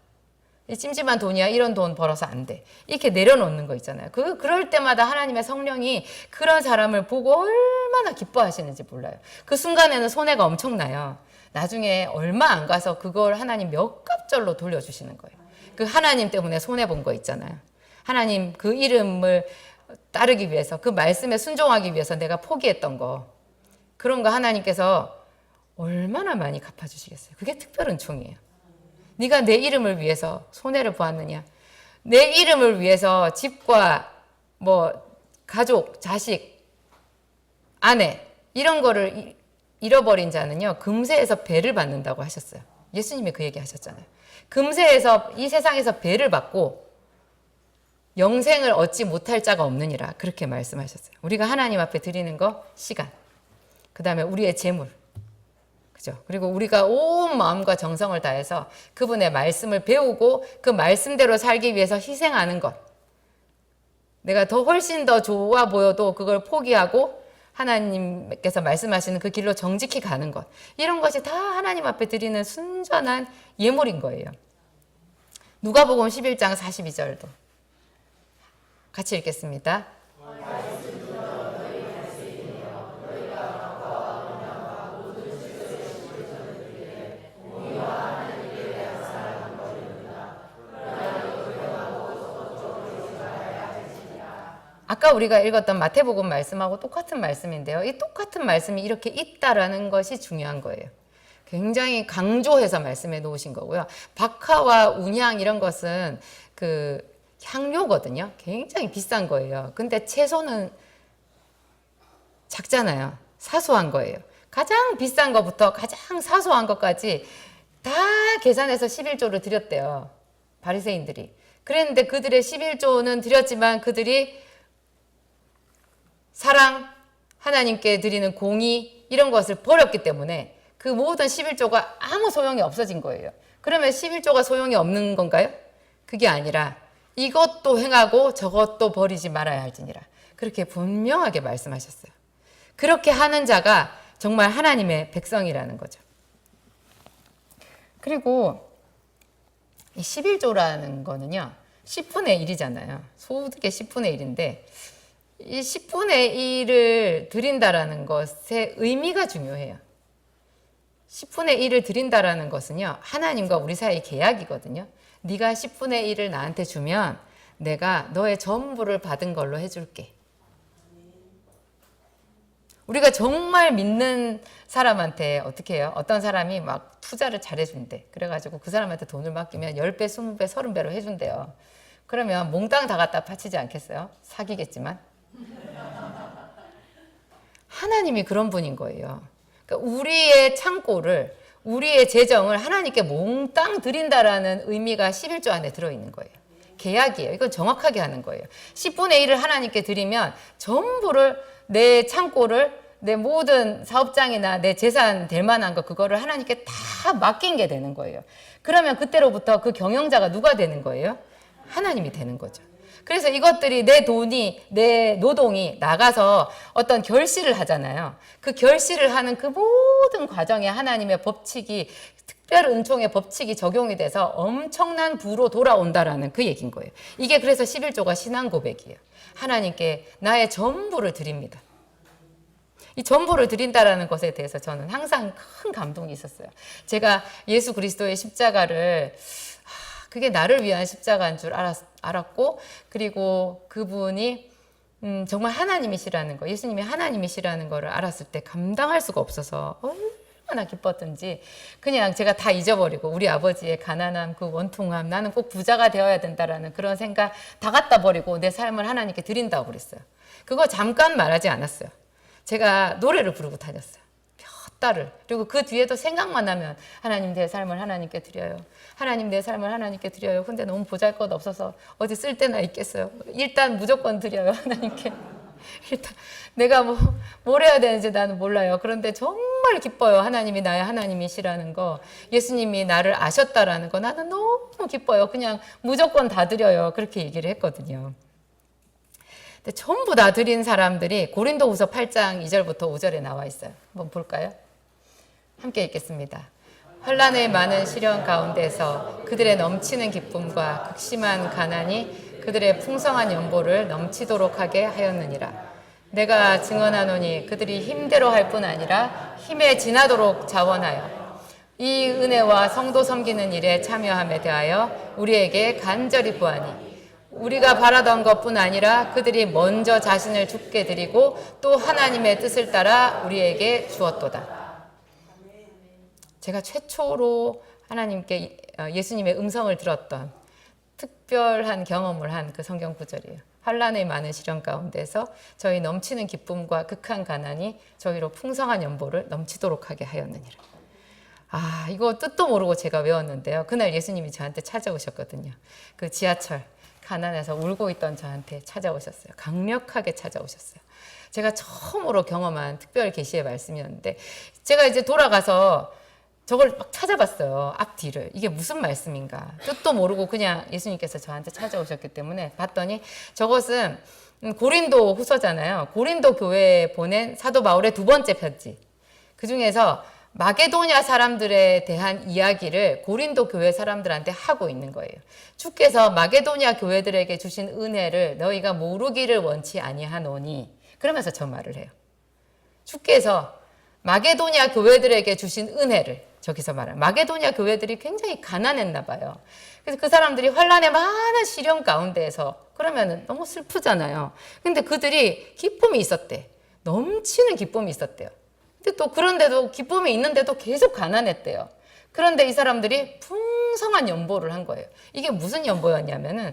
이 찜찜한 돈이야. 이런 돈 벌어서 안 돼. 이렇게 내려놓는 거 있잖아요. 그럴 때마다 하나님의 성령이 그런 사람을 보고 얼마나 기뻐하시는지 몰라요. 그 순간에는 손해가 엄청나요. 나중에 얼마 안 가서 그걸 하나님 몇 갑절로 돌려주시는 거예요. 그 하나님 때문에 손해본 거 있잖아요. 하나님 그 이름을 따르기 위해서, 그 말씀에 순종하기 위해서 내가 포기했던 거, 그런 거 하나님께서 얼마나 많이 갚아주시겠어요. 그게 특별 은총이에요. 네가 내 이름을 위해서 손해를 보았느냐? 내 이름을 위해서 집과 뭐 가족, 자식, 아내 이런 거를 잃어버린 자는요, 금세에서 배를 받는다고 하셨어요. 예수님이 그 얘기 하셨잖아요. 금세에서 이 세상에서 배를 받고 영생을 얻지 못할 자가 없느니라, 그렇게 말씀하셨어요. 우리가 하나님 앞에 드리는 거 시간, 그 다음에 우리의 재물, 그죠? 그리고 우리가 온 마음과 정성을 다해서 그분의 말씀을 배우고 그 말씀대로 살기 위해서 희생하는 것, 내가 더 훨씬 더 좋아 보여도 그걸 포기하고 하나님께서 말씀하시는 그 길로 정직히 가는 것, 이런 것이 다 하나님 앞에 드리는 순전한 예물인 거예요. 누가복음 11장 42절도 같이 읽겠습니다. 아까 우리가 읽었던 마태복음 말씀하고 똑같은 말씀인데요. 이 똑같은 말씀이 이렇게 있다라는 것이 중요한 거예요. 굉장히 강조해서 말씀해 놓으신 거고요. 박하와 운향 이런 것은 그 향료거든요. 굉장히 비싼 거예요. 근데 채소는 작잖아요. 사소한 거예요. 가장 비싼 것부터 가장 사소한 것까지 다 계산해서 11조를 드렸대요. 바리새인들이. 그랬는데 그들의 11조는 드렸지만 그들이 사랑, 하나님께 드리는 공의 이런 것을 버렸기 때문에 그 모든 11조가 아무 소용이 없어진 거예요. 그러면 11조가 소용이 없는 건가요? 그게 아니라 이것도 행하고 저것도 버리지 말아야 할지니라, 그렇게 분명하게 말씀하셨어요. 그렇게 하는 자가 정말 하나님의 백성이라는 거죠. 그리고 이 11조라는 거는요, 10분의 1이잖아요. 소득의 10분의 1인데 이 10분의 1을 드린다라는 것의 의미가 중요해요. 10분의 1을 드린다라는 것은요, 하나님과 우리 사이 계약이거든요. 네가 10분의 1을 나한테 주면 내가 너의 전부를 받은 걸로 해줄게. 우리가 정말 믿는 사람한테 어떻게 해요? 어떤 사람이 막 투자를 잘해준대. 그래가지고 그 사람한테 돈을 맡기면 10배, 20배, 30배로 해준대요. 그러면 몽땅 다 갖다 바치지 않겠어요? 사기겠지만. 하나님이 그런 분인 거예요. 그러니까 우리의 창고를, 우리의 재정을 하나님께 몽땅 드린다라는 의미가 11조 안에 들어있는 거예요. 계약이에요. 이건 정확하게 하는 거예요. 10분의 1을 하나님께 드리면 전부를, 내 창고를, 내 모든 사업장이나 내 재산 될 만한 거, 그거를 하나님께 다 맡긴 게 되는 거예요. 그러면 그때로부터 그 경영자가 누가 되는 거예요? 하나님이 되는 거죠. 그래서 이것들이, 내 돈이, 내 노동이 나가서 어떤 결실을 하잖아요. 그 결실을 하는 그 모든 과정에 하나님의 법칙이, 특별 은총의 법칙이 적용이 돼서 엄청난 부로 돌아온다라는 그 얘기인 거예요. 이게 그래서 11조가 신앙 고백이에요. 하나님께 나의 전부를 드립니다. 이 전부를 드린다라는 것에 대해서 저는 항상 큰 감동이 있었어요. 제가 예수 그리스도의 십자가를, 그게 나를 위한 십자가인 줄 알았고, 그리고 그분이 정말 하나님이시라는 거, 예수님이 하나님이시라는 거를 알았을 때 감당할 수가 없어서 얼마나 기뻤던지, 그냥 제가 다 잊어버리고 우리 아버지의 가난함, 그 원통함, 나는 꼭 부자가 되어야 된다라는 그런 생각 다 갖다 버리고 내 삶을 하나님께 드린다고 그랬어요. 그거 잠깐 말하지 않았어요. 제가 노래를 부르고 다녔어요. 몇 달을. 그리고 그 뒤에도 생각만 하면 하나님 내 삶을 하나님께 드려요. 하나님 내 삶을 하나님께 드려요. 근데 너무 보잘것 없어서 어디 쓸 데나 있겠어요. 일단 무조건 드려요. 하나님께. 일단 내가 뭘 해야 되는지 나는 몰라요. 그런데 정말 기뻐요. 하나님이 나의 하나님이시라는 거, 예수님이 나를 아셨다라는 거, 나는 너무 기뻐요. 그냥 무조건 다 드려요. 그렇게 얘기를 했거든요. 근데 전부 다 드린 사람들이 고린도후서 8장 2절부터 5절에 나와 있어요. 한번 볼까요? 함께 읽겠습니다. 환난의 많은 시련 가운데서 그들의 넘치는 기쁨과 극심한 가난이 그들의 풍성한 연보를 넘치도록 하게 하였느니라. 내가 증언하노니 그들이 힘대로 할 뿐 아니라 힘에 지나도록 자원하여 이 은혜와 성도 섬기는 일에 참여함에 대하여 우리에게 간절히 구하니 우리가 바라던 것뿐 아니라 그들이 먼저 자신을 죽게 드리고 또 하나님의 뜻을 따라 우리에게 주었도다. 제가 최초로 하나님께 예수님의 음성을 들었던 특별한 경험을 한 그 성경 구절이에요. 환난의 많은 시련 가운데서 저희 넘치는 기쁨과 극한 가난이 저희로 풍성한 연보를 넘치도록 하게 하였느니라. 아, 이거 뜻도 모르고 제가 외웠는데요. 그날 예수님이 저한테 찾아오셨거든요. 그 지하철 가난해서 울고 있던 저한테 찾아오셨어요. 강력하게 찾아오셨어요. 제가 처음으로 경험한 특별 계시의 말씀이었는데 제가 이제 돌아가서 저걸 막 찾아봤어요. 앞뒤를. 이게 무슨 말씀인가. 뜻도 모르고 그냥 예수님께서 저한테 찾아오셨기 때문에 봤더니 저것은 고린도 후서잖아요. 고린도 교회에 보낸 사도 바울의 두 번째 편지. 그 중에서 마게도냐 사람들에 대한 이야기를 고린도 교회 사람들한테 하고 있는 거예요. 주께서 마게도냐 교회들에게 주신 은혜를 너희가 모르기를 원치 아니하노니 그러면서 저 말을 해요. 주께서 마게도냐 교회들에게 주신 은혜를 저기서 말해요. 마게도냐 교회들이 굉장히 가난했나 봐요. 그래서 그 사람들이 환난의 많은 시련 가운데에서 그러면 너무 슬프잖아요. 근데 그들이 기쁨이 있었대. 넘치는 기쁨이 있었대요. 근데 또 그런데도 기쁨이 있는데도 계속 가난했대요. 그런데 이 사람들이 풍성한 연보를 한 거예요. 이게 무슨 연보였냐면은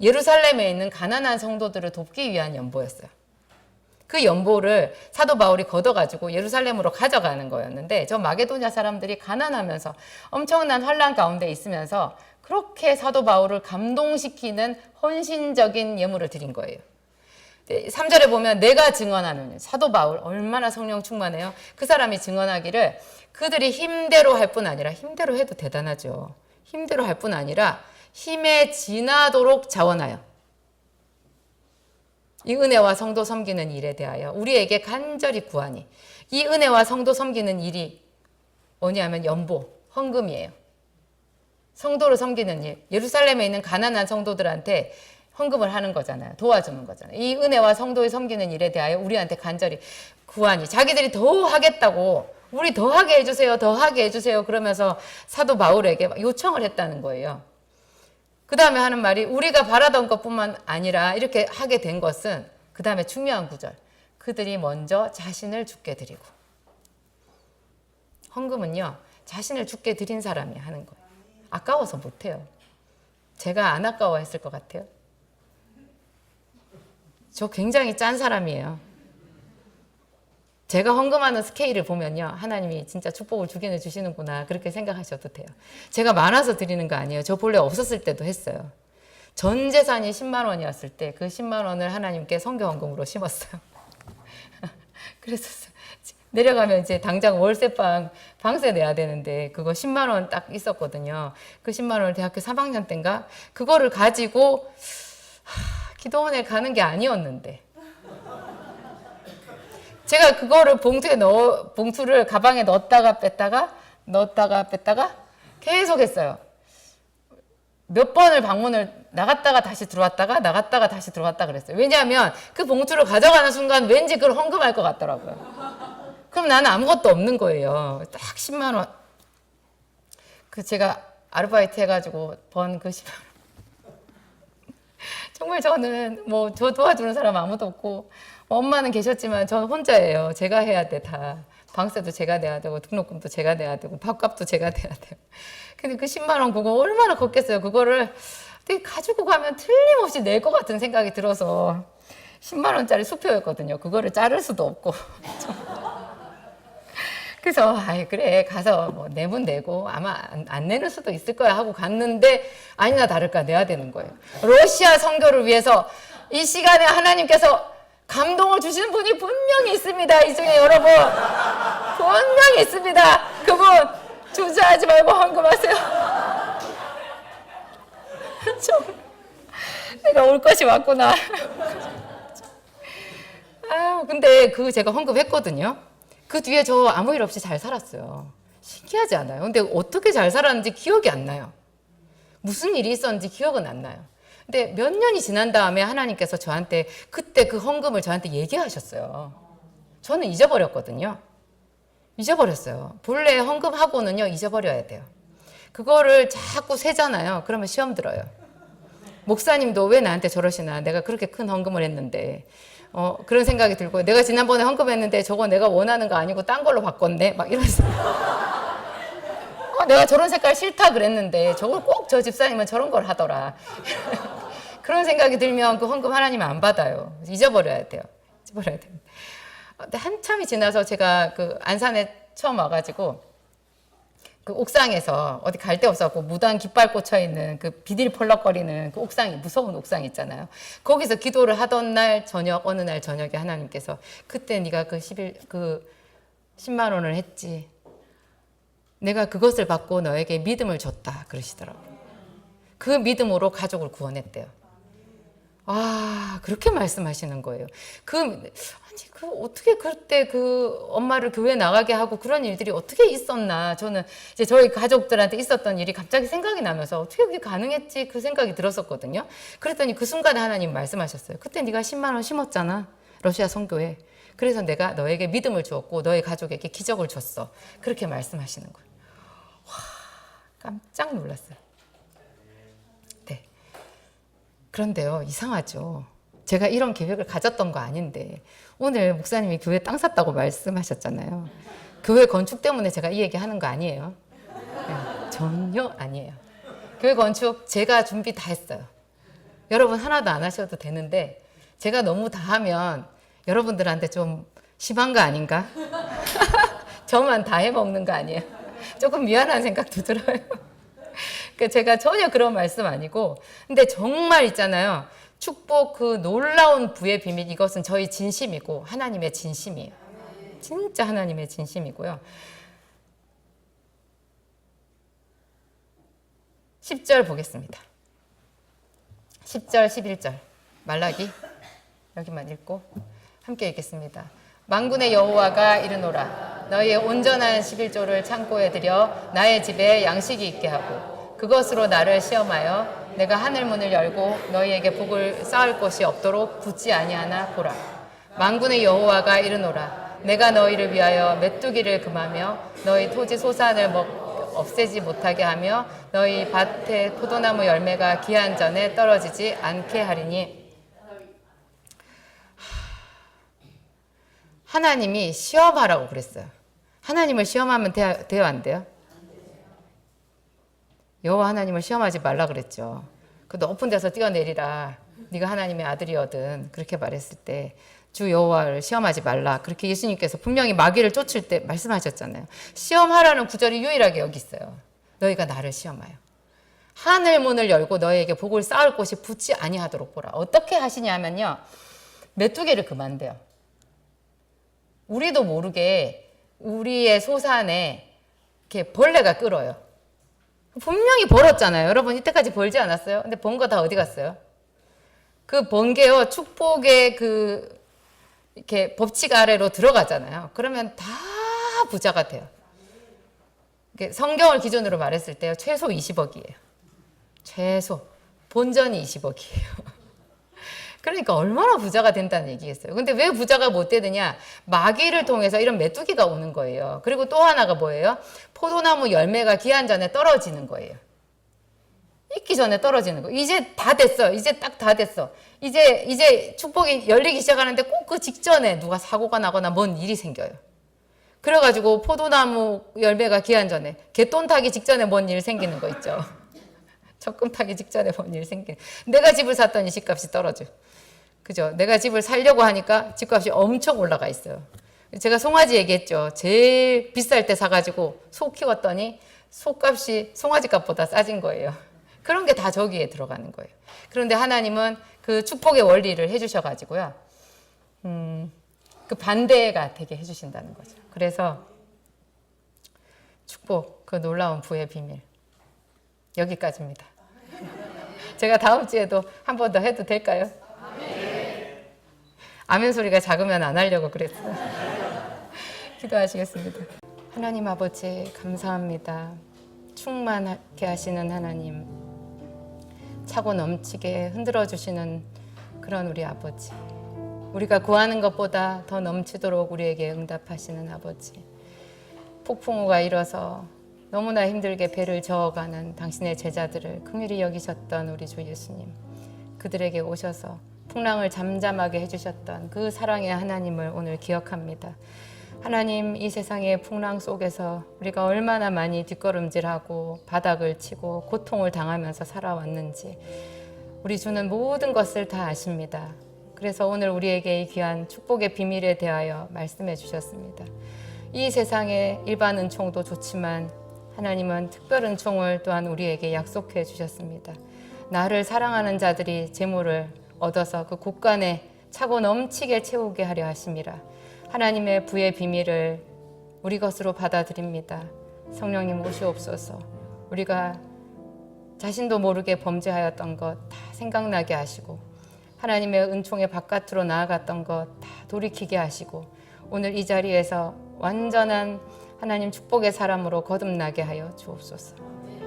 예루살렘에 있는 가난한 성도들을 돕기 위한 연보였어요. 그 연보를 사도 바울이 걷어가지고 예루살렘으로 가져가는 거였는데 저 마게도냐 사람들이 가난하면서 엄청난 환난 가운데 있으면서 그렇게 사도 바울을 감동시키는 헌신적인 예물을 드린 거예요. 3절에 보면 내가 증언하는 사도 바울 얼마나 성령 충만해요. 그 사람이 증언하기를 그들이 힘대로 할 뿐 아니라 힘대로 해도 대단하죠. 힘대로 할 뿐 아니라 힘에 지나도록 자원하여 이 은혜와 성도 섬기는 일에 대하여 우리에게 간절히 구하니 이 은혜와 성도 섬기는 일이 뭐냐면 연보, 헌금이에요. 성도를 섬기는 일, 예루살렘에 있는 가난한 성도들한테 헌금을 하는 거잖아요. 도와주는 거잖아요. 이 은혜와 성도의 섬기는 일에 대하여 우리한테 간절히 구하니 자기들이 더 하겠다고 우리 더 하게 해주세요. 더 하게 해주세요. 그러면서 사도 바울에게 요청을 했다는 거예요. 그 다음에 하는 말이 우리가 바라던 것뿐만 아니라 이렇게 하게 된 것은 그 다음에 중요한 구절. 그들이 먼저 자신을 죽게 드리고. 헌금은요. 자신을 죽게 드린 사람이 하는 거예요. 아까워서 못해요. 제가 안 아까워했을 것 같아요. 저 굉장히 짠 사람이에요. 제가 헌금하는 스케일을 보면요. 하나님이 진짜 축복을 주기는 주시는구나. 그렇게 생각하셔도 돼요. 제가 많아서 드리는 거 아니에요. 저 본래 없었을 때도 했어요. 전 재산이 10만 원이었을 때 그 10만 원을 하나님께 성교 헌금으로 심었어요. 그래서 내려가면 이제 당장 월세방 방세 내야 되는데 그거 10만 원 딱 있었거든요. 그 10만 원을 대학교 3학년 때인가 그거를 가지고 기도원에 가는 게 아니었는데 제가 그거를 봉투를 가방에 넣었다가 뺐다가 계속 했어요. 몇 번을 방문을 나갔다가 다시 들어왔다가 나갔다가 다시 들어왔다 그랬어요. 왜냐하면 그 봉투를 가져가는 순간 왠지 그걸 헌금할 것 같더라고요. 그럼 나는 아무것도 없는 거예요. 딱 10만 원. 그 제가 아르바이트 해가지고 번 그 10만 원. 정말 저는 뭐 저 도와주는 사람 아무도 없고 엄마는 계셨지만 저는 혼자예요. 제가 해야 돼 다. 방세도 제가 내야 되고 등록금도 제가 내야 되고 밥값도 제가 내야 돼요. 근데 그 10만 원 그거 얼마나 컸겠어요. 그거를 되게 가지고 가면 틀림없이 낼 것 같은 생각이 들어서 10만 원짜리 수표였거든요. 그거를 자를 수도 없고. 그래서 아이 그래 가서 뭐 내면 내고 아마 안 내는 수도 있을 거야 하고 갔는데 아니나 다를까 내야 되는 거예요. 러시아 선교를 위해서 이 시간에 하나님께서 감동을 주시는 분이 분명히 있습니다. 이 중에 여러분 분명히 있습니다. 그분 주저하지 말고 헌금하세요. 내가 올 것이 왔구나. 근데 그 제가 헌금했거든요. 그 뒤에 저 아무 일 없이 잘 살았어요. 신기하지 않아요? 근데 어떻게 잘 살았는지 기억이 안 나요. 무슨 일이 있었는지 기억은 안 나요. 근데 몇 년이 지난 다음에 하나님께서 저한테 그때 그 헌금을 저한테 얘기하셨어요. 저는 잊어버렸거든요. 잊어버렸어요. 본래 헌금하고는요, 잊어버려야 돼요. 그거를 자꾸 세잖아요. 그러면 시험 들어요. 목사님도 왜 나한테 저러시나? 내가 그렇게 큰 헌금을 했는데. 그런 생각이 들고, 내가 지난번에 헌금했는데 저거 내가 원하는 거 아니고 딴 걸로 바꿨네? 막 이런 생각. 내가 저런 색깔 싫다 그랬는데 저걸 꼭 저 집사님은 저런 걸 하더라. 그런 생각이 들면 그 헌금 하나님은 안 받아요. 잊어버려야 돼요. 잊어버려야 돼요. 근데 한참이 지나서 제가 그 안산에 처음 와가지고 그 옥상에서 어디 갈 데 없어갖고 무단 깃발 꽂혀 있는 그 비닐 펄럭거리는 그 옥상이 무서운 옥상 있잖아요. 거기서 기도를 하던 날 저녁 어느 날 저녁에 하나님께서 그때 네가 그 10만 원을 했지. 내가 그것을 받고 너에게 믿음을 줬다 그러시더라고요. 그 믿음으로 가족을 구원했대요. 그렇게 말씀하시는 거예요. 어떻게 그때 그 엄마를 교회 나가게 하고 그런 일들이 어떻게 있었나. 저는 이제 저희 가족들한테 있었던 일이 갑자기 생각이 나면서 어떻게 그게 가능했지 그 생각이 들었었거든요. 그랬더니 그 순간에 하나님 말씀하셨어요. 그때 네가 10만 원 심었잖아. 러시아 선교에. 그래서 내가 너에게 믿음을 주었고 너의 가족에게 기적을 줬어. 그렇게 말씀하시는 거예요. 깜짝 놀랐어요. 네. 그런데요, 이상하죠. 제가 이런 계획을 가졌던 거 아닌데 오늘 목사님이 교회 땅 샀다고 말씀하셨잖아요. 교회 건축 때문에 제가 이 얘기 하는 거 아니에요. 네, 전혀 아니에요. 교회 건축 제가 준비 다 했어요. 여러분 하나도 안 하셔도 되는데 제가 너무 다 하면 여러분들한테 좀 심한 거 아닌가? 저만 다 해먹는 거 아니에요? 조금 미안한 생각도 들어요. 그러니까 제가 전혀 그런 말씀 아니고, 근데 정말 있잖아요. 축복 그 놀라운 부의 비밀, 이것은 저희 진심이고 하나님의 진심이에요. 진짜 하나님의 진심이고요. 10절 보겠습니다. 10절, 11절 말라기 여기만 읽고 함께 읽겠습니다. 만군의 여호와가 이르노라. 너희의 온전한 11조를 창고에 들여 나의 집에 양식이 있게 하고 그것으로 나를 시험하여 내가 하늘 문을 열고 너희에게 복을 쌓을 곳이 없도록 붙지 아니하나 보라. 만군의 여호와가 이르노라. 내가 너희를 위하여 메뚜기를 금하며 너희 토지 소산을 없애지 못하게 하며 너희 밭에 포도나무 열매가 기한 전에 떨어지지 않게 하리니. 하나님이 시험하라고 그랬어요. 하나님을 시험하면 돼요, 안 돼요? 여호와 하나님을 시험하지 말라 그랬죠. 그 높은 데서 뛰어내리라. 네가 하나님의 아들이거든. 그렇게 말했을 때 주 여호와를 시험하지 말라. 그렇게 예수님께서 분명히 마귀를 쫓을 때 말씀하셨잖아요. 시험하라는 구절이 유일하게 여기 있어요. 너희가 나를 시험하여. 하늘 문을 열고 너희에게 복을 쌓을 곳이 붙지 아니하도록 보라. 어떻게 하시냐 하면요. 메뚜기를 금한대요. 우리도 모르게 우리의 소산에 이렇게 벌레가 끌어요. 분명히 벌었잖아요. 여러분 이때까지 벌지 않았어요? 근데 번 거 다 어디 갔어요? 그 번 게요. 축복의 그 이렇게 법칙 아래로 들어가잖아요. 그러면 다 부자가 돼요. 성경을 기준으로 말했을 때요. 최소 20억이에요. 최소. 본전이 20억이에요. 그러니까 얼마나 부자가 된다는 얘기겠어요. 근데 왜 부자가 못 되느냐? 마귀를 통해서 이런 메뚜기가 오는 거예요. 그리고 또 하나가 뭐예요? 포도나무 열매가 기한 전에 떨어지는 거예요. 익기 전에 떨어지는 거. 이제 다 됐어. 이제 딱 다 됐어. 이제 축복이 열리기 시작하는데 꼭 그 직전에 누가 사고가 나거나 뭔 일이 생겨요. 그래가지고 포도나무 열매가 기한 전에 개돈 타기 직전에 뭔 일 생기는 거 있죠. 적금 타기 직전에 뭔 일 생기는. 내가 집을 샀더니 집값이 떨어져. 그죠? 내가 집을 살려고 하니까 집값이 엄청 올라가 있어요. 제가 송아지 얘기했죠. 제일 비쌀 때 사가지고 소 키웠더니 소값이 송아지 값보다 싸진 거예요. 그런 게 다 저기에 들어가는 거예요. 그런데 하나님은 그 축복의 원리를 해주셔가지고요. 그 반대가 되게 해주신다는 거죠. 그래서 축복, 그 놀라운 부의 비밀. 여기까지입니다. 제가 다음 주에도 한 번 더 해도 될까요? 아멘 소리가 작으면 안 하려고 그랬어요. 기도하시겠습니다. 하나님 아버지 감사합니다. 충만하게 하시는 하나님, 차고 넘치게 흔들어 주시는 그런 우리 아버지, 우리가 구하는 것보다 더 넘치도록 우리에게 응답하시는 아버지, 폭풍우가 일어서 너무나 힘들게 배를 저어가는 당신의 제자들을 긍휼히 여기셨던 우리 주 예수님, 그들에게 오셔서 풍랑을 잠잠하게 해주셨던 그 사랑의 하나님을 오늘 기억합니다. 하나님, 이 세상의 풍랑 속에서 우리가 얼마나 많이 뒷걸음질하고 바닥을 치고 고통을 당하면서 살아왔는지 우리 주는 모든 것을 다 아십니다. 그래서 오늘 우리에게 이 귀한 축복의 비밀에 대하여 말씀해 주셨습니다. 이 세상의 일반 은총도 좋지만 하나님은 특별 은총을 또한 우리에게 약속해 주셨습니다. 나를 사랑하는 자들이 재물을 얻어서 그 곳간에 차고 넘치게 채우게 하려 하심이라. 하나님의 부의 비밀을 우리 것으로 받아들입니다. 성령님 오시옵소서. 우리가 자신도 모르게 범죄하였던 것 다 생각나게 하시고 하나님의 은총의 바깥으로 나아갔던 것 다 돌이키게 하시고 오늘 이 자리에서 완전한 하나님 축복의 사람으로 거듭나게 하여 주옵소서.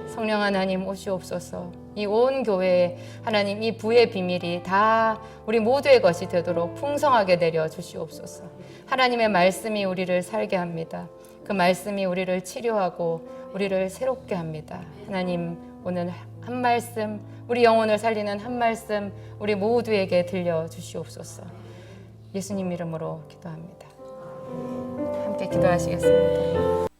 성령 하나님 오시옵소서. 이 온 교회에 하나님 이 부의 비밀이 다 우리 모두의 것이 되도록 풍성하게 내려 주시옵소서. 하나님의 말씀이 우리를 살게 합니다. 그 말씀이 우리를 치료하고 우리를 새롭게 합니다. 하나님, 오늘 한 말씀, 우리 영혼을 살리는 한 말씀 우리 모두에게 들려 주시옵소서. 예수님 이름으로 기도합니다. 함께 기도하시겠습니다.